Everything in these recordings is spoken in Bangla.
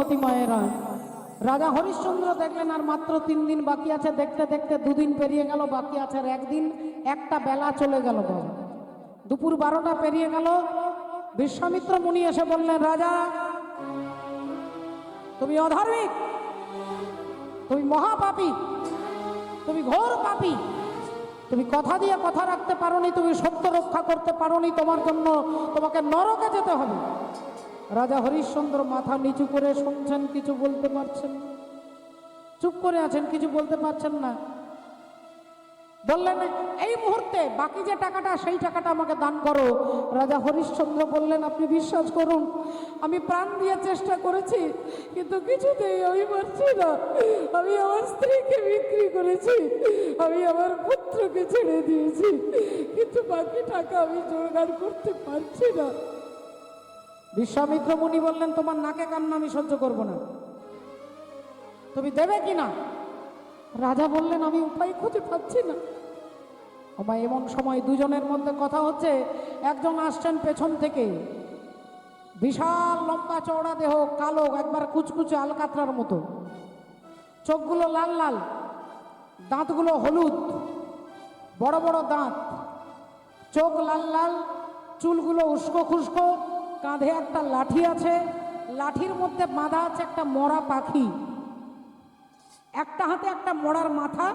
ভগবতী মায়েরা, রাজা হরিশ্চন্দ্র দেখলেন আর মাত্র 3 দিন বাকি আছে। দেখতে দেখতে 2 দিন পেরিয়ে গেল, বাকি আছে আর 1 দিন। একটা বেলা চলে গেল, দুপুর 12টা পেরিয়ে গেল। বিশ্বামিত্র মুনি এসে বললেন, রাজা তুমি অধার্মিক, তুমি মহাপাপী, তুমি ঘোর পাপী, তুমি কথা দিয়ে কথা রাখতে পারোনি, তুমি সত্য রক্ষা করতে পারোনি, তোমার জন্য তোমাকে নরকে যেতে হবে। রাজা হরিশ্চন্দ্র মাথা নিচু করে শুনছেন, কিছু বলতে পারছেন না, চুপ করে আছেন, কিছু বলতে পারছেন না। বললেন, এই মুহূর্তে বাকি যে টাকাটা, সেই টাকাটা আমাকে দান করো। রাজা হরিশ্চন্দ্র বললেন, আপনি বিশ্বাস করুন, আমি প্রাণ দিয়ে চেষ্টা করেছি, কিন্তু কিছুতেই আমি পারছি না। আমি আমার স্ত্রীকে বিক্রি করেছি, আমি আমার পুত্রকে ছেড়ে দিয়েছি, কিন্তু বাকি টাকা আমি জোগাড় করতে পারছি না। বিশ্বামিত্র মুনি বললেন, তোমার নাকে কান্না আমি সহ্য করব না, তুমি দেবে কিনা? রাজা বললেন, আমি উপায় খুঁজে পাচ্ছি না। আমার এমন সময় দুজনের মধ্যে কথা হচ্ছে। একজন আসছেন পেছন থেকে, বিশাল লম্বা চওড়া দেহ, কালো, একবার কুচকুচে আলকাতরার মতো, চোখগুলো লাল লাল, দাঁতগুলো হলুদ, বড় বড় দাঁত, চোখ লাল লাল, চুলগুলো উস্কো খুস্কো, কাঁধে একটা লাঠি আছে, লাঠির মধ্যে বাঁধা আছে একটা মরা পাখি, একটা হাতে একটা মরার মাথা,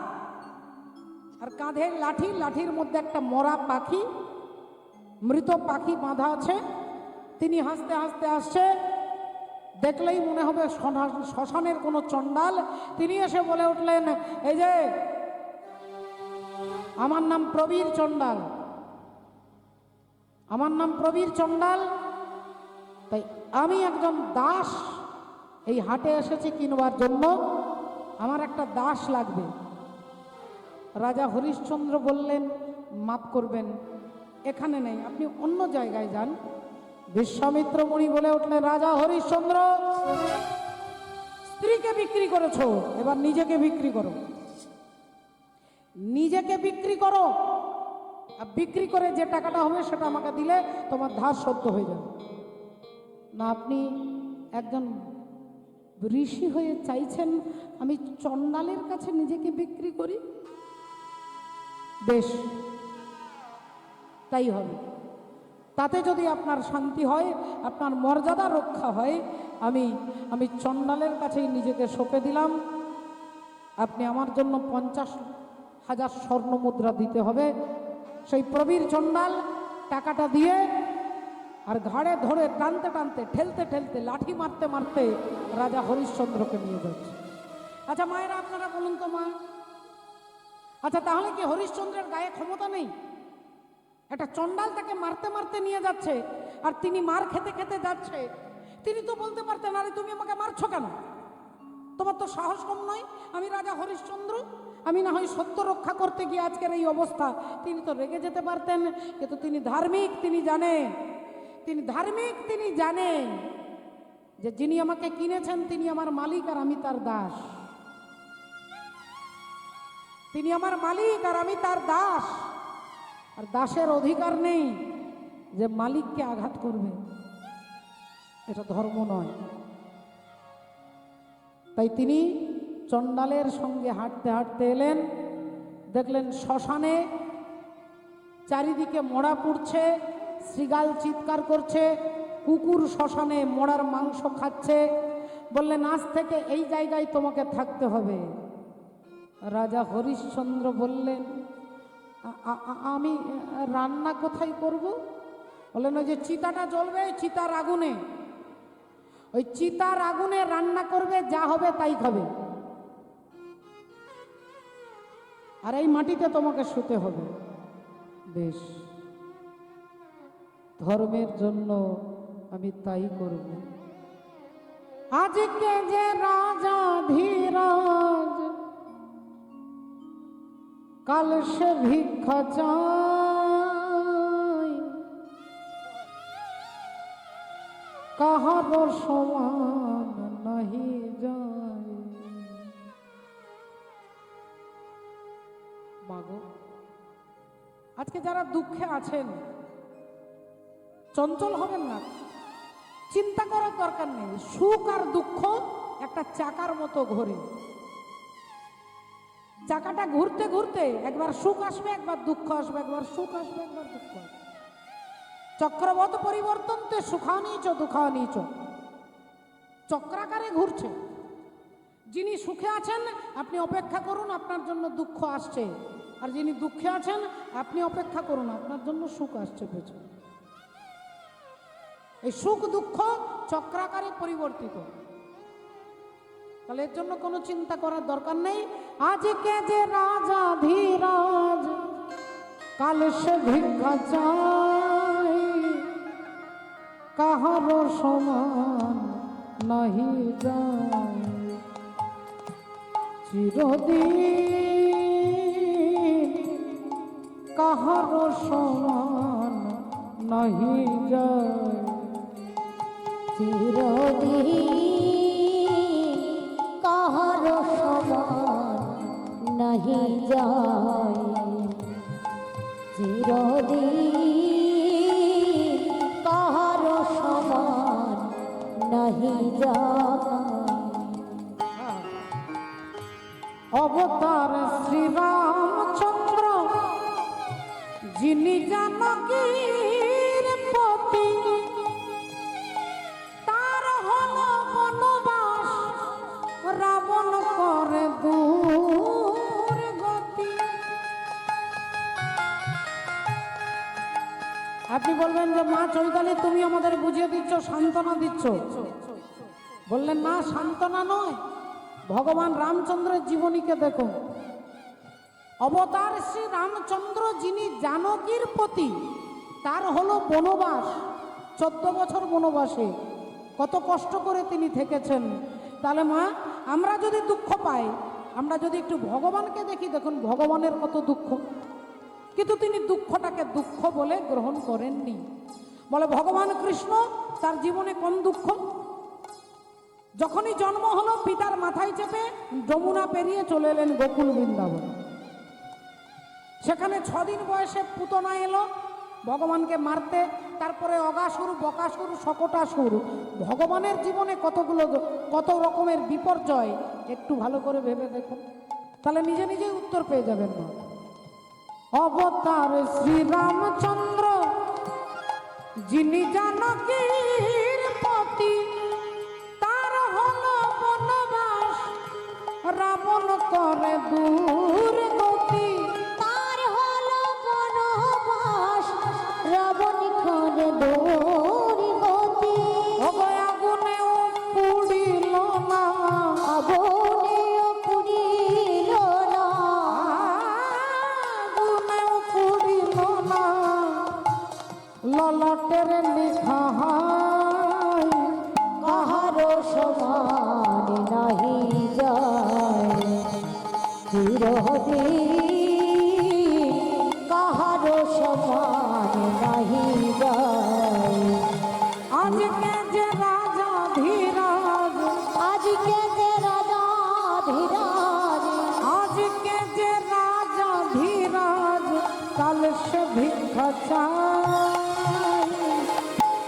আর কাঁধে লাঠি, লাঠির মধ্যে একটা মরা পাখি, মৃত পাখি বাঁধা আছে। তিনি হাসতে হাসতে আসছে, দেখলেই মনে হবে শ্মশানের কোনো চণ্ডাল। তিনি এসে বলে উঠলেন, এই যে আমার নাম প্রবীর চণ্ডাল, আমার নাম প্রবীর চণ্ডাল, তাই আমি একজন দাস এই হাটে এসেছি কিনবার জন্য, আমার একটা দাস লাগবে। রাজা হরিশ্চন্দ্র বললেন, মাফ করবেন, এখানে নেই, আপনি অন্য জায়গায় যান। বিশ্বামিত্র মুনি বলে উঠলেন, রাজা হরিশ্চন্দ্র, স্ত্রীকে বিক্রি করেছো, এবার নিজেকে বিক্রি করো, নিজেকে বিক্রি করো, আর বিক্রি করে যে টাকাটা হবে সেটা আমাকে দিলে তোমার ধার শোধ হয়ে যাবে। না, আপনি একজন ঋষি হয়ে চাইছেন আমি চণ্ডালের কাছে নিজেকে বিক্রি করি? বেশ, তাই হবে। তাতে যদি আপনার শান্তি হয়, আপনার মর্যাদা রক্ষা হয়, আমি চণ্ডালের কাছেই নিজেকে সঁপে দিলাম। আপনি আমার জন্য 50,000 স্বর্ণ মুদ্রা দিতে হবে। সেই প্রবীর চণ্ডাল টাকাটা দিয়ে আর ঘাড়ে ধরে টানতে টানতে, ঠেলতে ঠেলতে, লাঠি মারতে মারতে রাজা হরিশ্চন্দ্রকে নিয়ে যাচ্ছে। আচ্ছা মায়েরা, আপনারা বলুন তো মা, আচ্ছা তাহলে কি হরিশ্চন্দ্রের গায়ে ক্ষমতা নেই? একটা চণ্ডাল তাকে মারতে মারতে নিয়ে যাচ্ছে, আর তিনি মার খেতে খেতে যাচ্ছে। তিনি তো বলতে পারতেন, আরে তুমি আমাকে মারছো কেন, তোমার তো সাহস কম নয়, আমি রাজা হরিশ্চন্দ্র, আমি না হয় সত্য রক্ষা করতে গিয়ে আজকের এই অবস্থা। তিনি তো রেগে যেতে পারতেন, কিন্তু তিনি ধার্মিক, তিনি জানেন, তিনি ধার্মিক, তিনি জানেন যে যিনি আমাকে কিনেছেন তিনি আমার মালিক আর আমি তার দাস। তিনি আমার মালিক আর আমি তার দাস, আর দাসের অধিকার নেই যে মালিককে আঘাত করবে, এটা ধর্ম নয়। তাই তিনি চণ্ডালের সঙ্গে হাঁটতে হাঁটতে এলেন, দেখলেন শ্মশানে চারিদিকে মরা পুড়ছে, শৃগাল চিৎকার করছে, কুকুর শ্মশানে মরার মাংস খাচ্ছে। বললেন, আজ থেকে এই জায়গায় তোমাকে থাকতে হবে। রাজা হরিশ্চন্দ্র বললেন, আমি রান্না কোথায় করব? বললেন, ওই যে চিতাটা জ্বলবে, চিতার আগুনে, ওই চিতার আগুনে রান্না করবে, যা হবে তাই খাবে, আর এই মাটিতে তোমাকে শুতে হবে। বেশ, ধর্মের জন্য আমি তাই করব। আজকে যে রাজা ধীরাজ, কাল সে ভিক্ষা চায়, কাহার সমান নাহি যায়। মাগো, আজকে যারা দুঃখে আছেন, চঞ্চল হবেন না, চিন্তা করার দরকার নেই। সুখ আর দুঃখ একটা চাকার মতো ঘোরে। চাকাটা ঘুরতে ঘুরতে একবার সুখ আসবে, একবার দুঃখ আসবে, একবার সুখ আসবে, একবার দুঃখ আসবে। চক্রবত পরিবর্তনতে সুখানি চ দুঃখানি চ, চক্রাকারে ঘুরছে। যিনি সুখে আছেন আপনি অপেক্ষা করুন, আপনার জন্য দুঃখ আসছে। আর যিনি দুঃখে আছেন আপনি অপেক্ষা করুন, আপনার জন্য সুখ আসছে পেছনে। এই সুখ দুঃখ চক্রাকারে পরিবর্তিত। তাহলে এর জন্য কোনো চিন্তা করার দরকার নেই। আজকে যে রাজা ধীরাজ, কাল সে ভিক্ষা চাই, কাহারো সমান নাহি যায়। চিরদিন কাহারো সমান নাহি যায়। চিরদিন কাহারো সমান নাহি যায়। চিরদিন কাহারো সমান নাহি যায়। অবতার শ্রীরামচন্দ্র, যিনি জানকীর পতি, তার হল বনবাস, রাবণ করে দূর গতি। আপনি বলবেন যে মা চৈতালি তুমি আমাদের বুঝিয়ে দিচ্ছ, সান্ত্বনা দিচ্ছ। বললেন না, সান্ত্বনা নয়, ভগবান রামচন্দ্রের জীবনীকে দেখুন। অবতার শ্রী রামচন্দ্র, যিনি জানকীর পতি, তার হলো বনবাস, 14 বছর বনবাসে। কত কষ্ট করে তিনি থেকেছেন। তাহলে মা, আমরা যদি দুঃখ পাই, আমরা যদি একটু ভগবানকে দেখি, দেখুন ভগবানের কত দুঃখ, কিন্তু তিনি দুঃখটাকে দুঃখ বলে গ্রহণ করেননি। বলে ভগবান কৃষ্ণ তার জীবনে কোন দুঃখ? যখনই জন্ম হলো পিতার মাথায় চেপে যমুনা পেরিয়ে চলে এলেন গোকুল বৃন্দাবন। সেখানে 6 দিন বয়সে পুতনা এলো ভগবানকে মারতে। তারপরে অগাসুর, বকাসুর, শকটাসুর। ভগবানের জীবনে কত রকমের বিপর্যয়, একটু ভালো করে ভেবে দেখুন, তাহলে নিজে নিজেই উত্তর পেয়ে যাবেন না। অবতার শ্রীরামচন্দ্র, যিনি জানকীর পতি, তার হল বনবাস, রাবণ করে দূর গতি। তার হল বনবাস, রাবণ করে দূর গতি। আগুনেও পুড়িল না, আগুনেও পুড়িল না, আগুনেও পুড়িল না, ললাটের লেখা হয়, কাহারো সমান নাহি যায়। চিরদিন কাহারো সমান নাহি যায়। আজকে যে রাজা ধীরাজ, আজকে যে রাজা ধীরাজ, আজকে যে রাজা ধীরাজ, কাল সে ভিক্ষা চাই,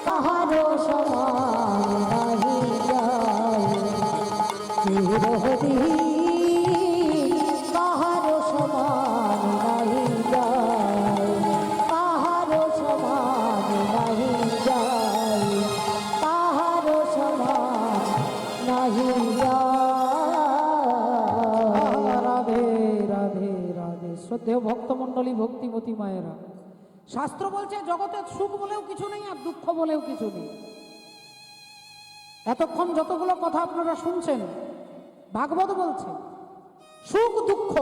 কাহারো সমান নাহি যায়। চিরদিন কাহারো সমান নাহি যায়। কাহারো সমান নাহি যায়। কাহারো সমান নাহি যায়। রাধে রাধে রাধে। শ্রদ্ধেয় ভক্তমণ্ডলী, ভক্তিমতী মায়েরা, শাস্ত্র বলছে জগতে সুখ বলেও কিছু নেই আর দুঃখ বলেও কিছু নেই। এতক্ষণ যতগুলো কথা আপনারা শুনছেন, ভাগবত বলছে সুখ দুঃখ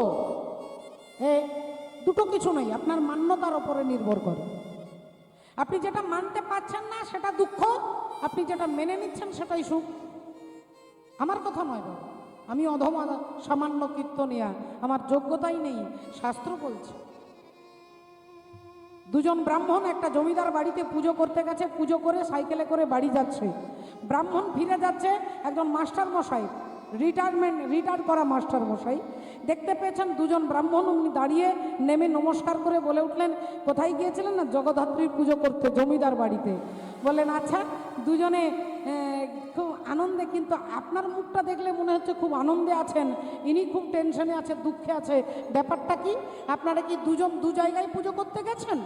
দুটো কিছু নেই, আপনার মান্যতার ওপরে নির্ভর করে। আপনি যেটা মানতে পারছেন না সেটা দুঃখ, আপনি যেটা মেনে নিচ্ছেন সেটাই সুখ। আমার কথা নয় বাবা, আমি অধমা সামান্য কীর্তনিয়া, আমার যোগ্যতাই নেই, শাস্ত্র বলছে। দুজন ব্রাহ্মণ একটা জমিদার বাড়িতে পুজো করতে গেছে, পুজো করে সাইকেলে করে বাড়ি যাচ্ছে। ব্রাহ্মণ ফিরে যাচ্ছে, একজন মাস্টার মশাই, রিটায়ার্ড করা মাস্টার মশাই দেখতে পেয়েছেন দুজন ব্রাহ্মণ, উনি দাঁড়িয়ে নেমে নমস্কার করে বলে উঠলেন, কোথায় গিয়েছিলেন? না, জগদ্ধাত্রীর পুজো করতে জমিদার বাড়িতে। বললেন আচ্ছা, দুজনে খুব আনন্দে, কিন্তু আপনার মুখটা দেখলে মনে হচ্ছে খুব আনন্দে আছেন, ইনি খুব টেনশনে আছে, দুঃখে আছে। ব্যাপারটা কি? আপনারা কি দুজন দু জায়গায় পুজো করতে গেছেন?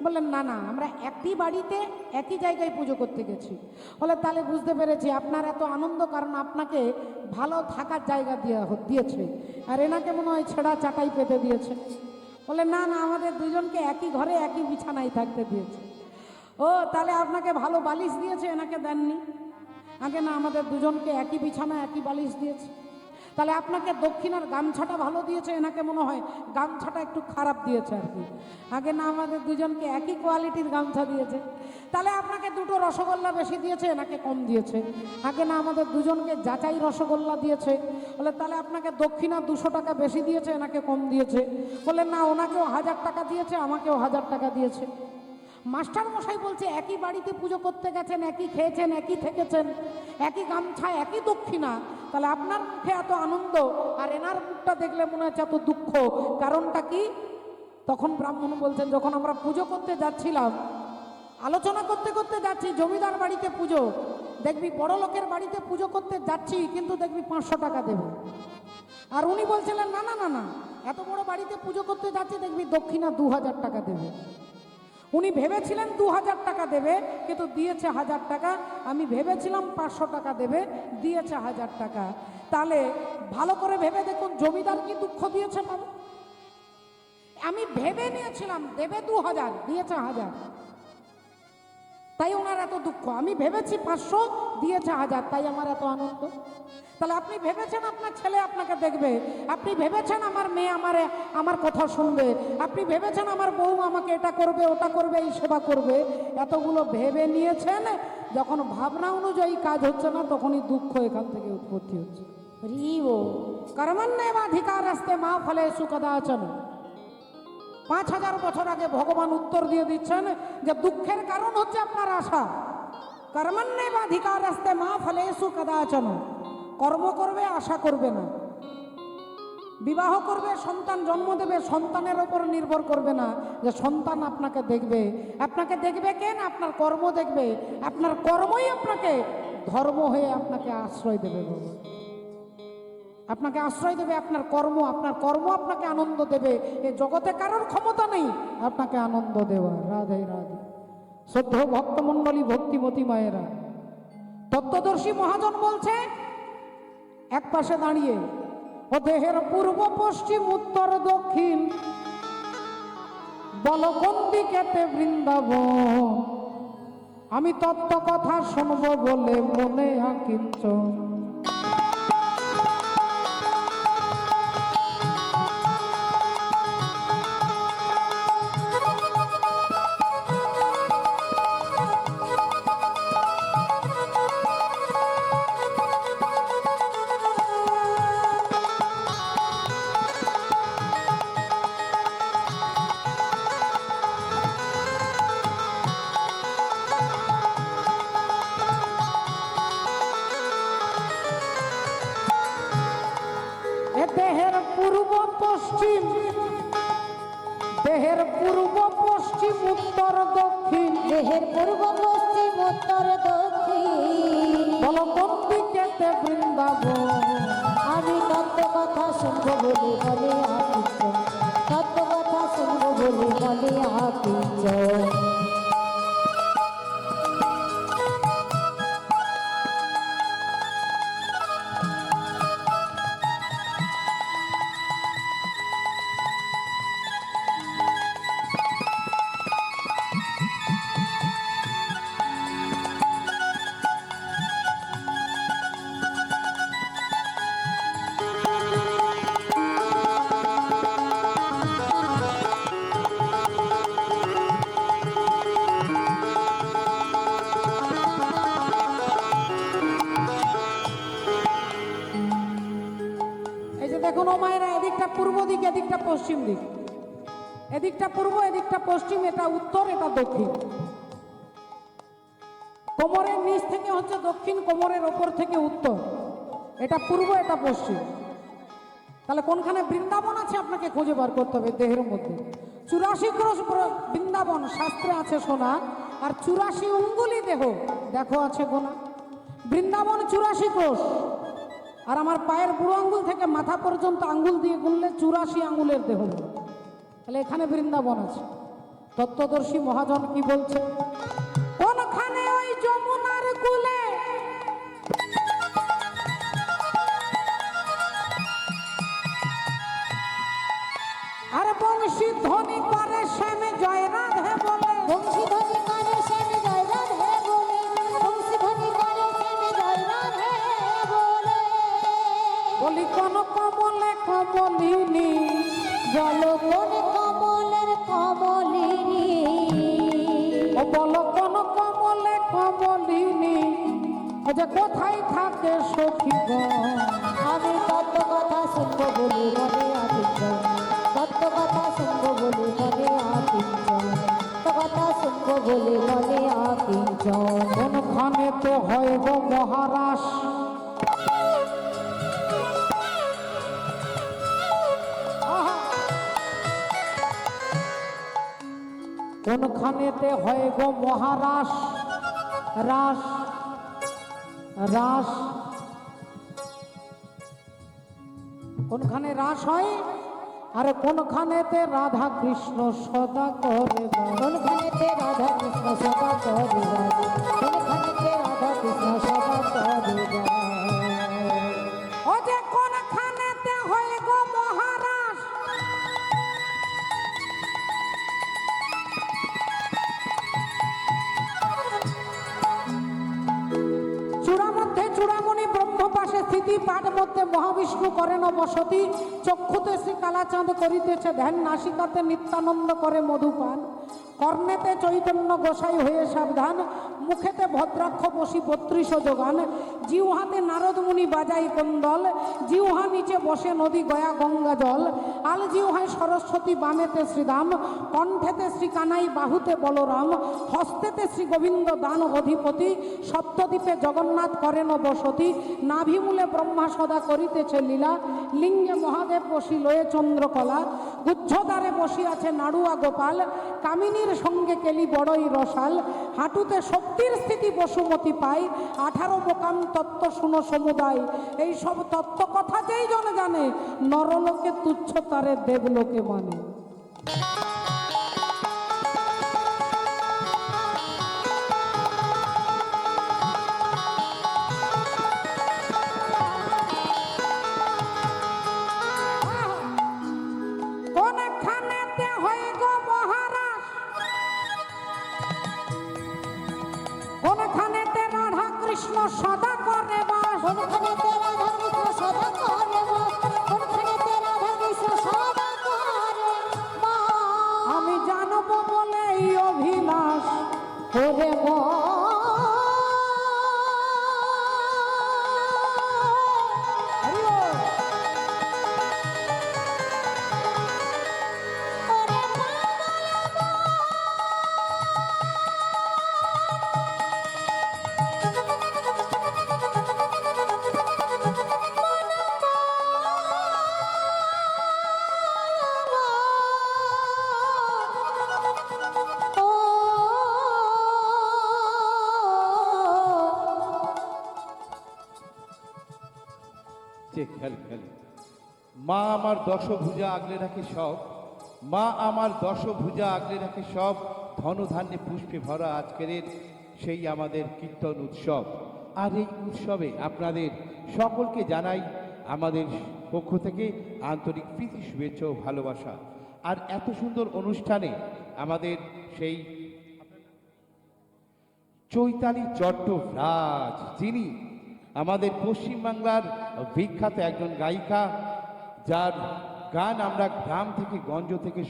বললেন না না, আমরা একই বাড়িতে একই জায়গায় পুজো করতে গেছি। বলে তাহলে বুঝতে পেরেছি আপনার এত আনন্দ কারণ আপনাকে ভালো থাকার জায়গা দিয়েছে, আর এনাকে মনে হয় ছেঁড়া চাটাই পেতে দিয়েছে। বলে না না, আমাদের দুজনকে একই ঘরে একই বিছানায় থাকতে দিয়েছে। ও তাহলে আপনাকে ভালো বালিশ দিয়েছে, এনাকে দেননি? আগে না, আমাদের দুজনকে একই বিছানা একই বালিশ দিয়েছে। তাহলে আপনাকে দক্ষিণার গামছাটা ভালো দিয়েছে, এনাকে মনে হয় গামছাটা একটু খারাপ দিয়েছে আর কি। আগে না, আমাদের দুজনকে একই কোয়ালিটির গামছা দিয়েছে। তাহলে আপনাকে দুটো রসগোল্লা বেশি দিয়েছে, এনাকে কম দিয়েছে। আগে না, আমাদের দুজনকে যাচাই রসগোল্লা দিয়েছে। বলে তাহলে আপনাকে দক্ষিণা 200 টাকা বেশি দিয়েছে, এনাকে কম দিয়েছে। বলে না, ওনাকেও 1000 টাকা দিয়েছে, আমাকেও 1000 টাকা দিয়েছে। মাস্টার মশাই বলছে একই বাড়িতে পুজো করতে গেছেন, একই খেয়েছেন, একই থেকেছেন, একই গামছা, একই দক্ষিণা, তাহলে আপনার মুখে এত আনন্দ আর এনার মুখটা দেখলে মনে হচ্ছে এত দুঃখ, কারণটা কি? তখন ব্রাহ্মণ বলছেন, যখন আমরা পুজো করতে যাচ্ছিলাম, আলোচনা করতে করতে যাচ্ছি জমিদার বাড়িতে পুজো, দেখবি বড় লোকের বাড়িতে পুজো করতে যাচ্ছি, কিন্তু দেখবি 500 টাকা দেবে। আর উনি বলছিলেন না না না না, এত বড় বাড়িতে পুজো করতে যাচ্ছি, দেখবি দক্ষিণা 2000 টাকা দেবে। উনি ভেবেছিলেন 2000 টাকা দেবে, কিন্তু দিয়েছে 1000 টাকা। আমি ভেবেছিলাম 500 টাকা দেবে, দিয়েছে 1000 টাকা। তাহলে ভালো করে ভেবে দেখুন, জমিদার কি দুঃখ দিয়েছে বাবা? আমি ভেবে নিয়েছিলাম দেবে 2000, দিয়েছে 1000, তাই ওনার এত দুঃখ। আমি ভেবেছি 500, দিয়েছে 1000, তাই আমার এত আনন্দ। তাহলে আপনি ভেবেছেন আপনার ছেলে আপনাকে দেখবে, আপনি ভেবেছেন আমার মেয়ে আমার কথা শুনবে, আপনি ভেবেছেন আমার বউ আমাকে এটা করবে ওটা করবে এই সেবা করবে, এতগুলো ভেবে নিয়েছেন। যখন ভাবনা অনুযায়ী কাজ হচ্ছে না, তখনই দুঃখ এখান থেকে উৎপত্তি হচ্ছে। কর্মণ্যেবাধিকার আসতে মা ফলে সুকদাচন। 5000 বছর আগে ভগবান উত্তর দিয়ে দিচ্ছেন যে দুঃখের কারণ হচ্ছে আপনার আশা। কর্মণ্যেবাধিকার আসতে মা ফলে সুকদাচন। কর্ম করবে, আশা করবে না। বিবাহ করবে, সন্তান জন্ম দেবে, সন্তানের ওপর নির্ভর করবে না যে সন্তান আপনাকে দেখবে। আপনাকে দেখবে কেন? আপনার কর্ম দেখবে। আপনার কর্মই আপনাকে ধর্ম হয়ে আপনাকে আশ্রয় দেবে। আপনাকে আশ্রয় দেবে আপনার কর্ম। আপনার কর্ম আপনাকে আনন্দ দেবে। এই জগতে কারোর ক্ষমতা নেই আপনাকে আনন্দ দেওয়া। রাধে রাধে। শ্রদ্ধ ভক্তমণ্ডলী, ভক্তিমতী মায়েরা, তত্ত্বদর্শী মহাজন বলছে এক পাশে দাঁড়িয়ে, ও দেহের পূর্ব পশ্চিম উত্তর দক্ষিণ, বল কোন দিকেতে বৃন্দাবন, আমি তত্ত্ব কথা শুনব বলে মনে আকিঞ্চ। দেহের পূর্ব পশ্চিম, দেহের পূর্ব পশ্চিম উত্তর দক্ষিণ, দেহের পূর্ব পশ্চিম উত্তর দক্ষিণ, বল কোন দিকেতে বৃন্দাবন, আমি তত্ত্ব কথা শুনব বলে বলে আকিঞ্চ, তত্ত্ব কথা শুনব বলে বলে আকিঞ্চ। দেখুন ও মায়েরা, এদিকটা পূর্ব দিক, এদিকটা পশ্চিম দিক, এদিকটা পূর্ব, এদিকটা পশ্চিম, এটা উত্তর, এটা দক্ষিণ। কোমরের নিচ থেকে হচ্ছে দক্ষিণ, কোমরের ওপর থেকে উত্তর। এটা পূর্ব, এটা পশ্চিম। তাহলে কোনখানে বৃন্দাবন আছে আপনাকে খুঁজে বার করতে হবে দেহের মধ্যে। 84 ক্রোশ বৃন্দাবন শাস্ত্রে আছে শোনা, আর 84 অঙ্গুলি দেহ দেখো আছে গোনা। বৃন্দাবন 84 ক্রোশ, আর আমার পায়ের বুড়ো আঙ্গুল থেকে মাথা পর্যন্ত আঙ্গুল দিয়ে গুনলে 84 আঙ্গুলের দেহ। তাহলে এখানে বৃন্দাবন আছে। তত্ত্বদর্শী মহাজন কি বলছে? কোনখানে ওই যমুনার কূলে আর বংশী ধ্বনি করে শ্যামে জয় রাধে বলে। বংশী ধ্বনি করে শ্যামে জয় রাধে বলে, বংশী ধ্বনি করে শ্যামে জয় রাধে বলে। বলি কোন কমলে কমলিনী, বলো কোন কমলের কমলিনী, ও বলো কোন কমলে কমলিনী, ও যে কোথায় থাকে সখীগণ। আমি তত্ত্ব কথা শুনবো বলে মনে আকিঞ্চন, তত্ত্ব কথা শুনবো বলে মনে আকিঞ্চন, তত্ত্ব কথা শুনবো বলে মনে আকিঞ্চন। কোনখানে তো হয় গো মহারাস, আহা! কোনখানেতে হয় গো মহারাস, রাস রাস, কোনখানে রাস হয় আর কোনখানেতে রাধা কৃষ্ণ সদা করে বাস। কোনখানেতে রাধা কৃষ্ণ সদা করে বাস, কোনখানেতে রাধা কৃষ্ণ সদা করে বাস। ও যে কোনখানেতে হয় গো মহারাস, চূড়ামধ্যে চূড়ামণি ব্রহ্ম পাশে স্থিতি, পাঠ মধ্যে মহাবিষ্ণু করেন বসতি। চক্ষুতে শ্রী কালাচাঁদ করিতেছে ধ্যান, নাসিকাতে নিত্যানন্দ করে মধুপান। কর্ণেতে চৈতন্য গোসাই হয়ে সাবধান, মুখেতে ভদ্রাক্ষ বসি 32 যোগান। জিহ্বাতে নারদ মুনি বাজাই কুন্দল, জিহ্বা নিচে বসে নদী গয়া গঙ্গা জল। আল জিহ্বায় সরস্বতী, বামেতে শ্রীধাম, কণ্ঠেতে শ্রী কানাই, বাহুতে বলরাম। হস্তেতে শ্রী গোবিন্দ দান অধিপতি, সপ্তদ্বীপে জগন্নাথ করেন বসতি। নাভিমূলে ব্রহ্মা সদা করিতেছে লীলা, লিঙ্গে মহাদেব বসি লয়ে চন্দ্রকলা। গুহ্যদ্বারে বসি আছে নাড়ুয়া গোপাল, কামিনীর সঙ্গে কেলি বড়ই রসাল। হাঁটুতে শক্তির স্থিতি বসুমতি পাই, 18 মোকাম তত্ত্ব শুনো সমুদায়। এই সব তত্ত্ব কথা যেই জনে জানে, নরলোকে তুচ্ছ তারে দেবলোকে মানে। কোনখানেতে হয় গো মহারাজ, কোনখানেতে রাধা কৃষ্ণ সদা করে বাস। কোনখানেতে রাধা কৃষ্ণ সদা করে বাস, কোনখানেতে রাধা কৃষ্ণ সদা করে বাস। আমি জানবো বলে এই অভিলাষ, ওরে মা হরি বল। যে খেল খেল মা আমার দশভুজা আগলে রাখে সব, মা আমার দশভুজা আগলে রাখে সব। ধনধান্যে পুষ্পে ভরা আজকের সেই আমাদের কীর্তন উৎসব। আর এই উৎসবে আপনাদের সকলকে জানাই আমাদের পক্ষ থেকে আন্তরিক প্রীতি, শুভেচ্ছা ও ভালোবাসা। আর এত সুন্দর অনুষ্ঠানে আমাদের সেই চৈতালি চট্টরাজ, যিনি আমাদের পশ্চিমবাংলার বিখ্যাত একজন গায়িকা, যার গান আমরা গ্রাম থেকে, গঞ্জ থেকে,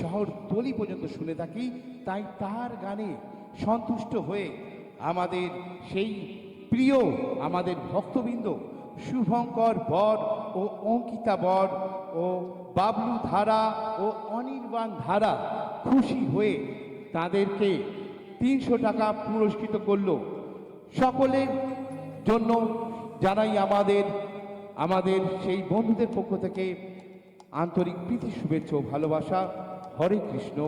শহর তলি পর্যন্ত শুনে থাকি। তাই তার গানে সন্তুষ্ট হয়ে আমাদের সেই প্রিয় আমাদের ভক্তবৃন্দ শুভঙ্কর বর ও অঙ্কিতা বর ও বাবলু ধারা ও অনির্বাণ ধারা খুশি হয়ে তাদেরকে 300 টাকা পুরস্কৃত করল। সকলের জন্য জানাই আমাদের সেই বন্ধুদের পক্ষ থেকে আন্তরিক প্রীতি, শুভেচ্ছা ও ভালোবাসা। হরে কৃষ্ণ।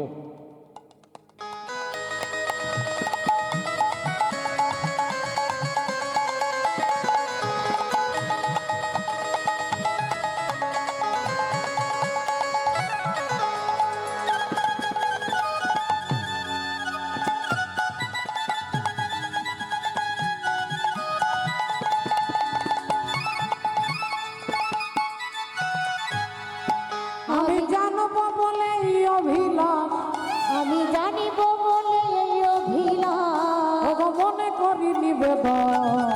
করি নিবেদন।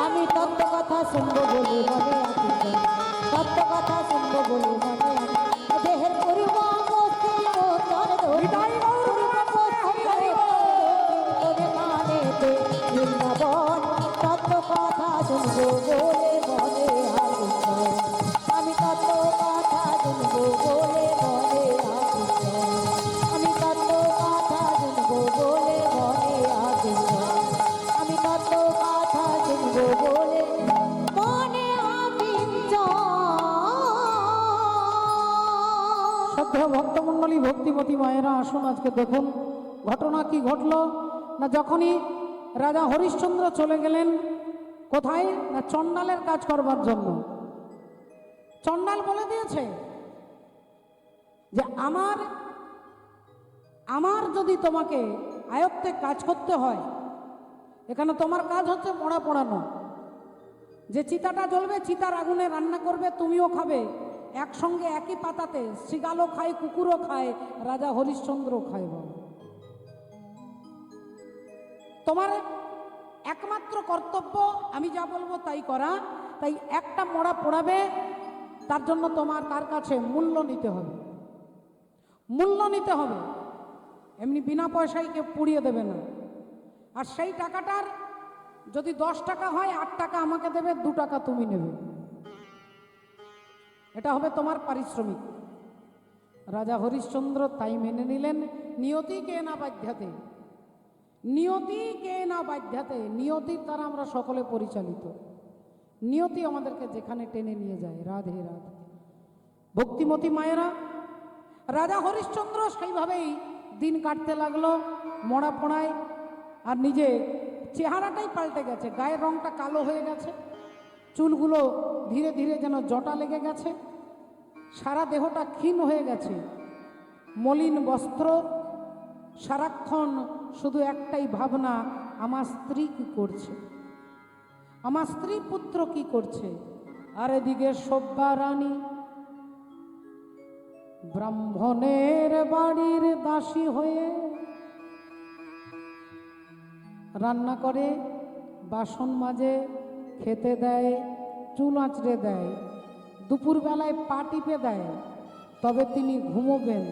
আমি তত্ত্ব কথা শুনবো বলে মনে আছি, তত্ত্ব কথা শুনবো বলে মনে আছি, দেহের পরিব বস্তি মোচর বিদায় গৌর তোরে মানেতে বৃন্দাবন, তত্ত্ব কথা শুনবো বলে মনে আছি, আমি তত্ত্ব কথা শুনবো বলে মনে আছি, আমি তত্ত্ব কথা শুনবো বলে মনে আছি, আমি তত্ত্ব কথা শুনবো বলে মনে আছি। শ্রদ্ধেয় ভক্তমণ্ডলী, ভক্তিমতী মায়েরা আসুন, আজকে দেখুন ঘটনা কি ঘটল। না যখনই রাজা হরিশ্চন্দ্র চলে গেলেন কোথায়, না চণ্ডালের কাজ করবার জন্য। চণ্ডাল বলে দিয়েছে যে আমার যদি তোমাকে আয়ত্তে কাজ করতে হয়, এখানে তোমার কাজ হচ্ছে পোড়া পোড়ানো। যে চিতাটা জ্বলবে, চিতার আগুনে রান্না করবে, তুমিও খাবে, একসঙ্গে একই পাতাতে শৃগালও খায়, কুকুরও খায়, রাজা হরিশ্চন্দ্র খায়। বাবা, তোমার একমাত্র কর্তব্য আমি যা বলবো তাই করা। তাই একটা মোড়া পোড়াবে, তার জন্য তোমার তার কাছে মূল্য নিতে হবে, মূল্য নিতে হবে। এমনি বিনা পয়সায় কেউ পুড়িয়ে দেবে না। আর সেই টাকাটার যদি 10 টাকা হয়, 8 টাকা আমাকে দেবে, 2 টাকা তুমি নেবে। এটা হবে তোমার পারিশ্রমিক। রাজা হরিশ্চন্দ্র তাই মেনে নিলেন। নিয়তি কে না বাধ্যাতে, নিয়তি কে না বাধ্যাতে, নিয়তির দ্বারা আমরা সকলে পরিচালিত। নিয়তি আমাদেরকে যেখানে টেনে নিয়ে যায়। রাধে রাধে। ভক্তিমতী মায়েরা, রাজা হরিশ্চন্দ্র সেইভাবেই দিন কাটতে লাগলো মরা পোড়ায়। আর নিজে চেহারাটাই পাল্টে গেছে, গায়ের রংটা কালো হয়ে গেছে, চুলগুলো ধীরে ধীরে যেন জটা লেগে গেছে, সারা দেহটা ক্ষীণ হয়ে গেছে, মলিন বস্ত্র, সারাক্ষণ শুধু একটাই ভাবনা, আমার স্ত্রী কি করছে, আমার স্ত্রী পুত্র কি করছে। আর এদিকে সব্যা রানী ব্রাহ্মণের বাড়ির দাসী হয়ে রান্না করে, বাসন মাজে, খেতে দেয়, চুল আঁচড়ে দেয়, দুপুরবেলায় পা টিপে দেয়, তবে তিনি ঘুমোবেন।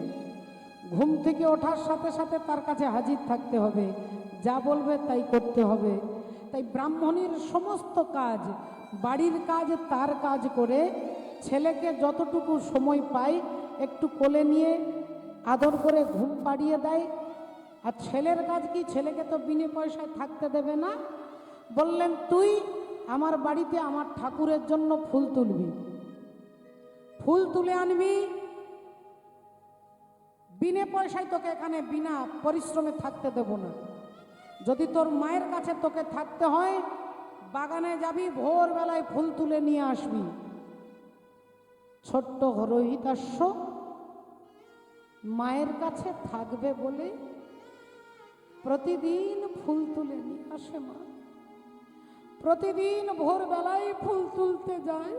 ঘুম থেকে ওঠার সাথে সাথে তার কাছে হাজির থাকতে হবে, যা বলবে তাই করতে হবে। তাই ব্রাহ্মণীর সমস্ত কাজ, বাড়ির কাজ তার কাজ করে, ছেলেকে যতটুকু সময় পায় একটু কোলে নিয়ে আদর করে ঘুম পাড়িয়ে দেয়। আর ছেলের কাজ কি, ছেলেকে তো বিনে পয়সায় থাকতে দেবে না। বললেন, তুই আমার বাড়িতে আমার ঠাকুরের জন্য ফুল তুলবি, ফুল তুলে আনবি, বিনে পয়সায় তোকে এখানে বিনা পরিশ্রমে থাকতে দেব না। যদি তোর মায়ের কাছে তোকে থাকতে হয়, বাগানে যাবি, ভোরবেলায় ফুল তুলে নিয়ে আসবি। ছোট্ট রোহিতাস্য মায়ের কাছে থাকবে বলে প্রতিদিন ফুল তুলে নিয়ে আসে। মা প্রতিদিন ভোরবেলায় ফুল তুলতে যায়,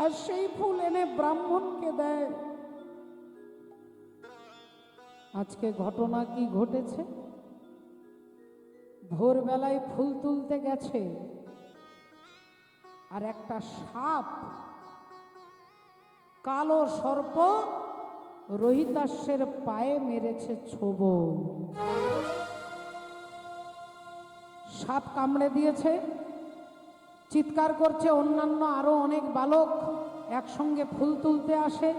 আর সেই ফুল এনে ব্রাহ্মণকে দেয়। আজকে ঘটনা কি ঘটেছে, ভোরবেলায় ফুল তুলতে গেছে, আর একটা সাপ, কালো সর্প রোহিতাস্যের পায়ে মেরেছে ছোবল। সাপ কামড়ে দিয়েছে, চিৎকার করছে। অন্যান্য আরো অনেক বালক একসঙ্গে ফুল তুলতে আসে,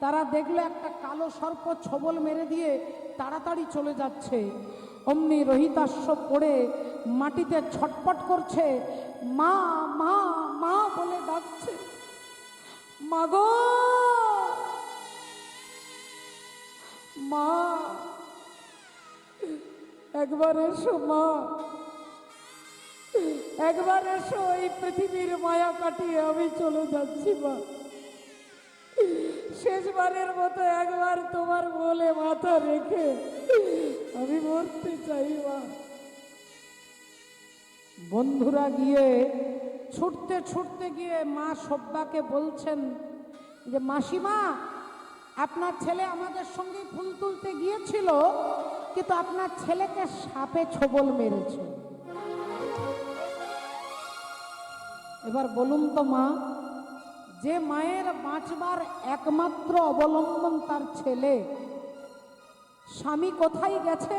তারা দেখলো একটা কালো সর্প ছোবল মেরে দিয়ে তাড়াতাড়ি চলে যাচ্ছে। অমনি রোহিতাস্য পড়ে মাটিতে ছটপট করছে, মা মা মা বলে ডাকছে, মাগো মা, একবার এসো মা, একবার এসো, এই পৃথিবীর মায়া কাটিয়ে আমি চলে যাচ্ছি মা, শেষবারের মতো একবার তোমার বলে মাথা রেখে আমি মরতে চাই মা। বন্ধুরা গিয়ে ছুটতে ছুটতে গিয়ে মা সব্যাকে বলছেন যে, মাসিমা, আপনার ছেলে আমাদের সঙ্গে ফুল তুলতে গিয়েছিল, কিন্তু আপনার ছেলেকে সাপে ছোবল মেরেছে। এবার বলুন তো মা, যে মায়ের বাঁচবার একমাত্র অবলম্বন তার ছেলে, স্বামী কোথায় গেছে,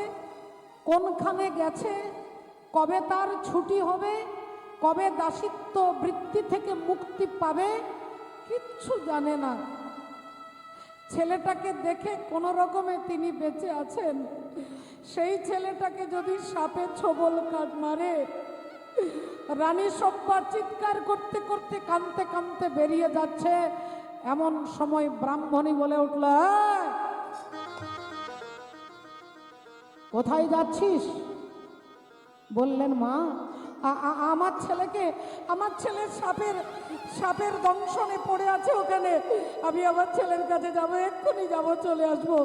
কোনখানে গেছে, কবে তার ছুটি হবে, কবে দাসিত্ব বৃত্তি থেকে মুক্তি পাবে, কিচ্ছু জানে না। ছেলেটাকে দেখে কোনো রকমে তিনি বেঁচে আছেন, সেই ছেলেটাকে যদি সাপে ছোবল কাট মারে, রানী সব্বা চিৎকার করতে করতে কাঁদতে কাঁদতে বেরিয়ে যাচ্ছে, এমন সময় ব্রাহ্মণী বলে উঠল, "এই, কোথায় যাচ্ছিস?" বললেন, মা আমার ছেলের সাপের দংশনে পড়ে আছে ওখানে, আমি আমার ছেলের কাছে যাবো, এক্ষুনি যাবো, চলে আসবো,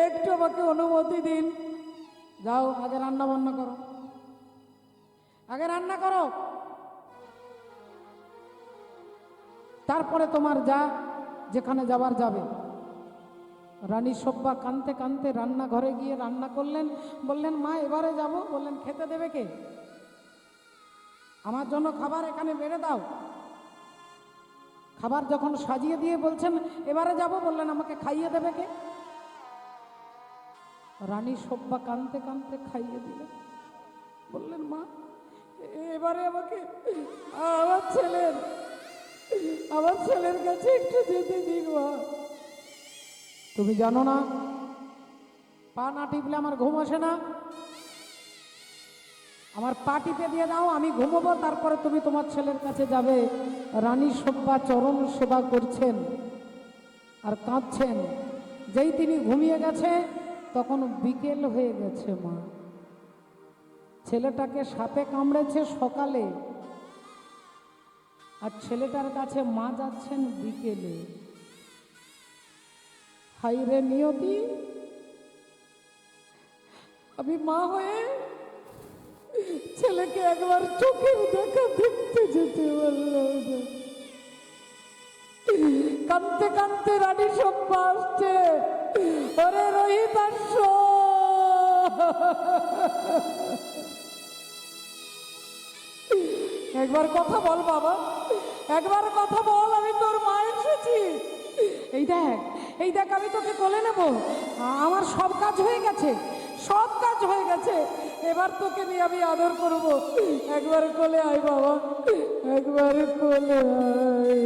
একটু আমাকে অনুমতি দিন। যাও, আগে রান্না বান্না করো, আগে রান্না করো, তারপরে তোমার যা যেখানে যাবার যাবে। রানী সব্বা কাঁদতে কাঁদতে রান্নাঘরে গিয়ে রান্না করলেন। বললেন, মা এবারে যাব। বললেন, খেতে দেবে কে? আমার জন্য খাবার এখানে বেড়ে দাও। খাবার যখন সাজিয়ে দিয়ে বলছেন এবারে যাব, বললেন, আমাকে খাইয়ে দেবে কে? রানী সব্বা কাঁদতে কাঁদতে খাইয়ে দিলেন। বললেন, মা এবারে আমাকে আমার ছেলের কাছে একটু যেতে দিন মা। তুমি জানো না, পা না টিপলে আমার ঘুম আসে না। আমার পা টিপে দিয়ে দাও, আমি ঘুমোবো, তারপরে তুমি তোমার ছেলের কাছে যাবে। রানী সব্বা চরণ সেবা করছেন আর কাঁদছেন। যেই তিনি ঘুমিয়ে গেছে তখন বিকেল হয়ে গেছে। মা, ছেলেটাকে সাপে কামড়েছে সকালে, আর ছেলেটার কাছে মা যাচ্ছেন বিকেলে। হাই রে নিয়তি, আমি মা হয়ে ছেলেকে একবার চোখের দেখা দেখতে যেতে পারলাম না। কাঁদতে কাঁদতে রানী সব্বা আসছে, ওরে রোহিত আসো। একবার কথা বল বাবা, একবার কথা বল, আমি তোর মা এসেছি। এই দেখ আমি তোকে কোলে নেব, আমার সব কাজ হয়ে গেছে, সব কাজ হয়ে গেছে, এবার তোকে নিয়ে আমি আদর করব। একবার কোলে আয় বাবা, একবার কোলে আয়।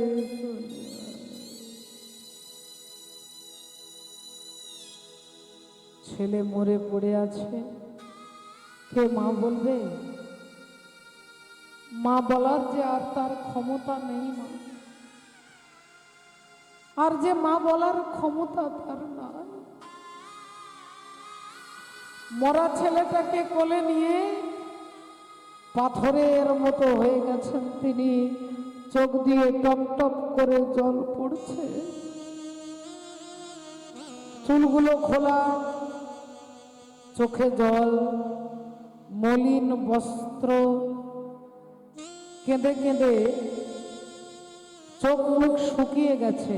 ছেলে মরে পড়ে আছে, কে মা বলবে? মা বলার যে আর তার ক্ষমতা নেই। মা আর যে মা বলার ক্ষমতা তার নাই। মরা ছেলেটাকে কোলে নিয়ে পাথরের মতো হয়ে গেছেন তিনি, চোখ দিয়ে টপ টপ করে জল পড়ছে, চুলগুলো খোলা, চোখে জল, মলিন বস্ত্র, কেঁদে কেঁদে চোখ মুখ শুকিয়ে গেছে।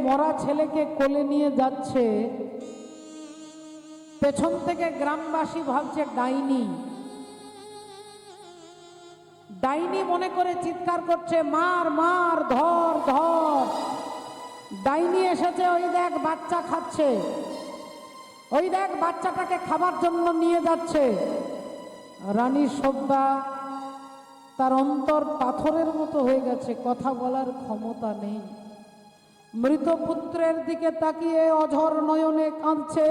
মরা ছেলেকে কোলে নিয়ে যাচ্ছে, পেছন থেকে গ্রামবাসী ভাবছে ডাইনি, ডাইনি মনে করে চিৎকার করছে, মার মার, ধর ধর। ডাইনি এসেছে, ওই দেখ বাচ্চা খাচ্ছে, ওই দেখ বাচ্চাটাকে খাবার জন্য নিয়ে যাচ্ছে। রানী সব্বা, তার অন্তর পাথরের মতো হয়ে গেছে, কথা বলার ক্ষমতা নেই। মৃত পুত্রের দিকে তাকিয়ে অঝর নয়নে কাঁদছে,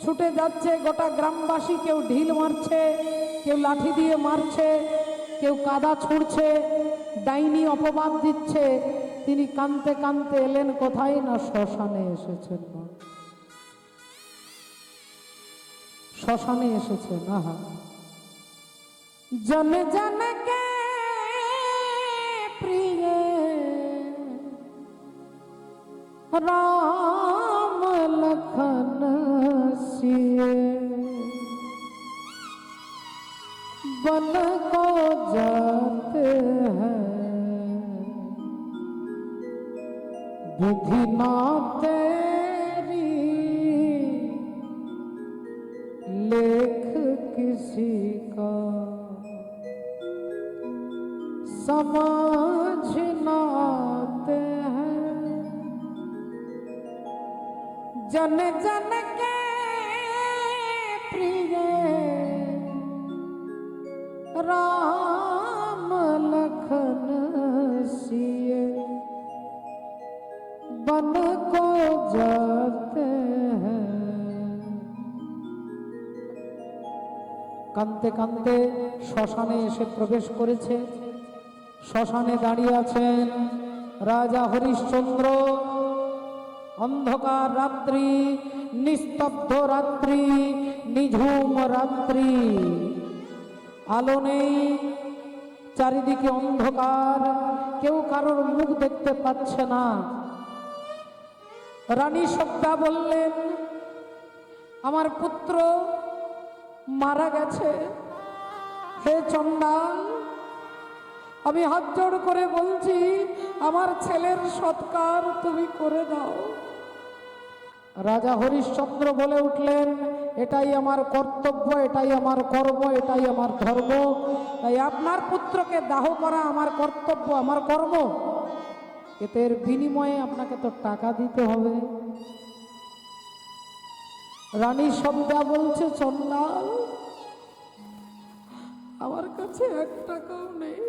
ছুটে যাচ্ছে গোটা গ্রামবাসী, কেউ ঢিল মারছে, কেউ লাঠি দিয়ে মারছে, কেউ কাদা ছুঁড়ছে, ডাইনি অপবাদ দিচ্ছে। তিনি কাঁদতে কাঁদতে এলেন কোথায় না শ্মশানে এসেছেন। শ্মশানে এসেছেন। আহা, জন জন কে প্রিয় राम लखन सिए बन को जाते हैं, विधि ना तेरी लेख किसी का। समझ न आते हैं जन जन के प्रिय राम लखन सिए बन को जाते हैं। কাঁদতে কাঁদতে শ্মশানে এসে প্রবেশ করেছে। শ্মশানে দাঁড়িয়ে আছেন রাজা হরিশ্চন্দ্র। অন্ধকার রাত্রি, নিস্তব্ধ রাত্রি, নিঝুম রাত্রি, আলো নেই, চারিদিকে অন্ধকার, কেউ কারোর মুখ দেখতে পাচ্ছে না। রানী সব্যা বললেন, আমার পুত্র মারা গেছে। হে চণ্ডাল, আমি হাত জোড় করে বলছি, আমার ছেলের সৎকার তুমি করে দাও। রাজা হরিশ্চন্দ্র বলে উঠলেন, এটাই আমার কর্তব্য, এটাই আমার কর্ম, এটাই আমার ধর্ম। তাই আপনার পুত্রকে দাহ করা আমার কর্তব্য, আমার কর্ম। এর বিনিময়ে আপনাকে তো টাকা দিতে হবে। রানী সব্যা বলছে, চণ্ডাল, আমার কাছে 1 টাকাও নেই,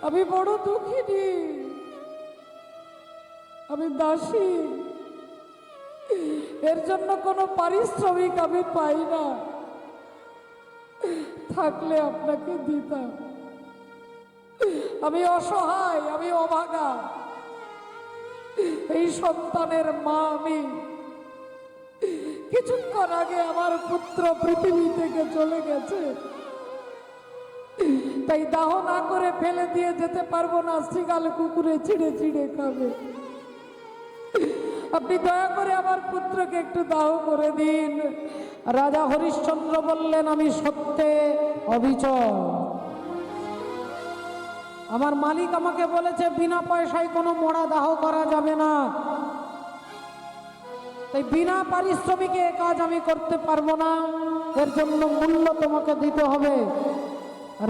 আমি বড় দুঃখিনী, আমি দাসী, এর জন্য কোনো পারিশ্রমিক আমি পাই না, থাকলে আপনাকে দিতাম। আমি অসহায়, আমি অভাগা, এই সন্তানের মা আমি। কিছুক্ষণ আগে আমার পুত্র পৃথিবী থেকে চলে গেছে, তাই দাহ না করে ফেলে দিয়ে যেতে পারবো না, শৃগাল কুকুরে ছিঁড়ে ছিঁড়ে খাবে। আপনি দয়া করে আমার পুত্রকে একটু দাহ করে দিন। রাজা হরিশ্চন্দ্র বললেন, আমি সত্যে অবিচল। আমার মালিক আমাকে বলেছে বিনা পয়সায় কোনো মোড়া দাহ করা যাবে না, তাই বিনা পারিশ্রমিকে এ কাজ আমি করতে পারবো না, এর জন্য মূল্য তোমাকে দিতে হবে।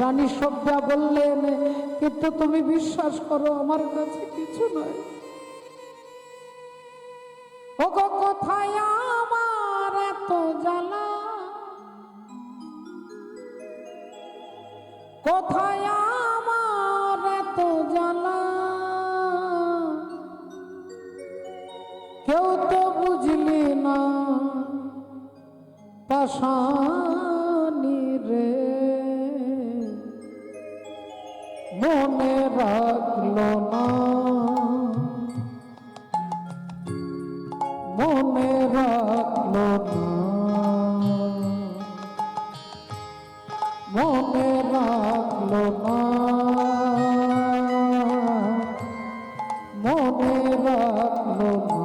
রানী সব্যা বললেন, কিন্তু তুমি বিশ্বাস করো, আমার কাছে কিছু নয়। ওগো কোথায় আমার এত জ্বালা, কোথায় আমার এত জ্বালা, কেউ তো বুঝলি না পাশানি রে, মনে রাখলো না, মনে রাখলো না, মনে রাখলো না, মনে রাখলো না।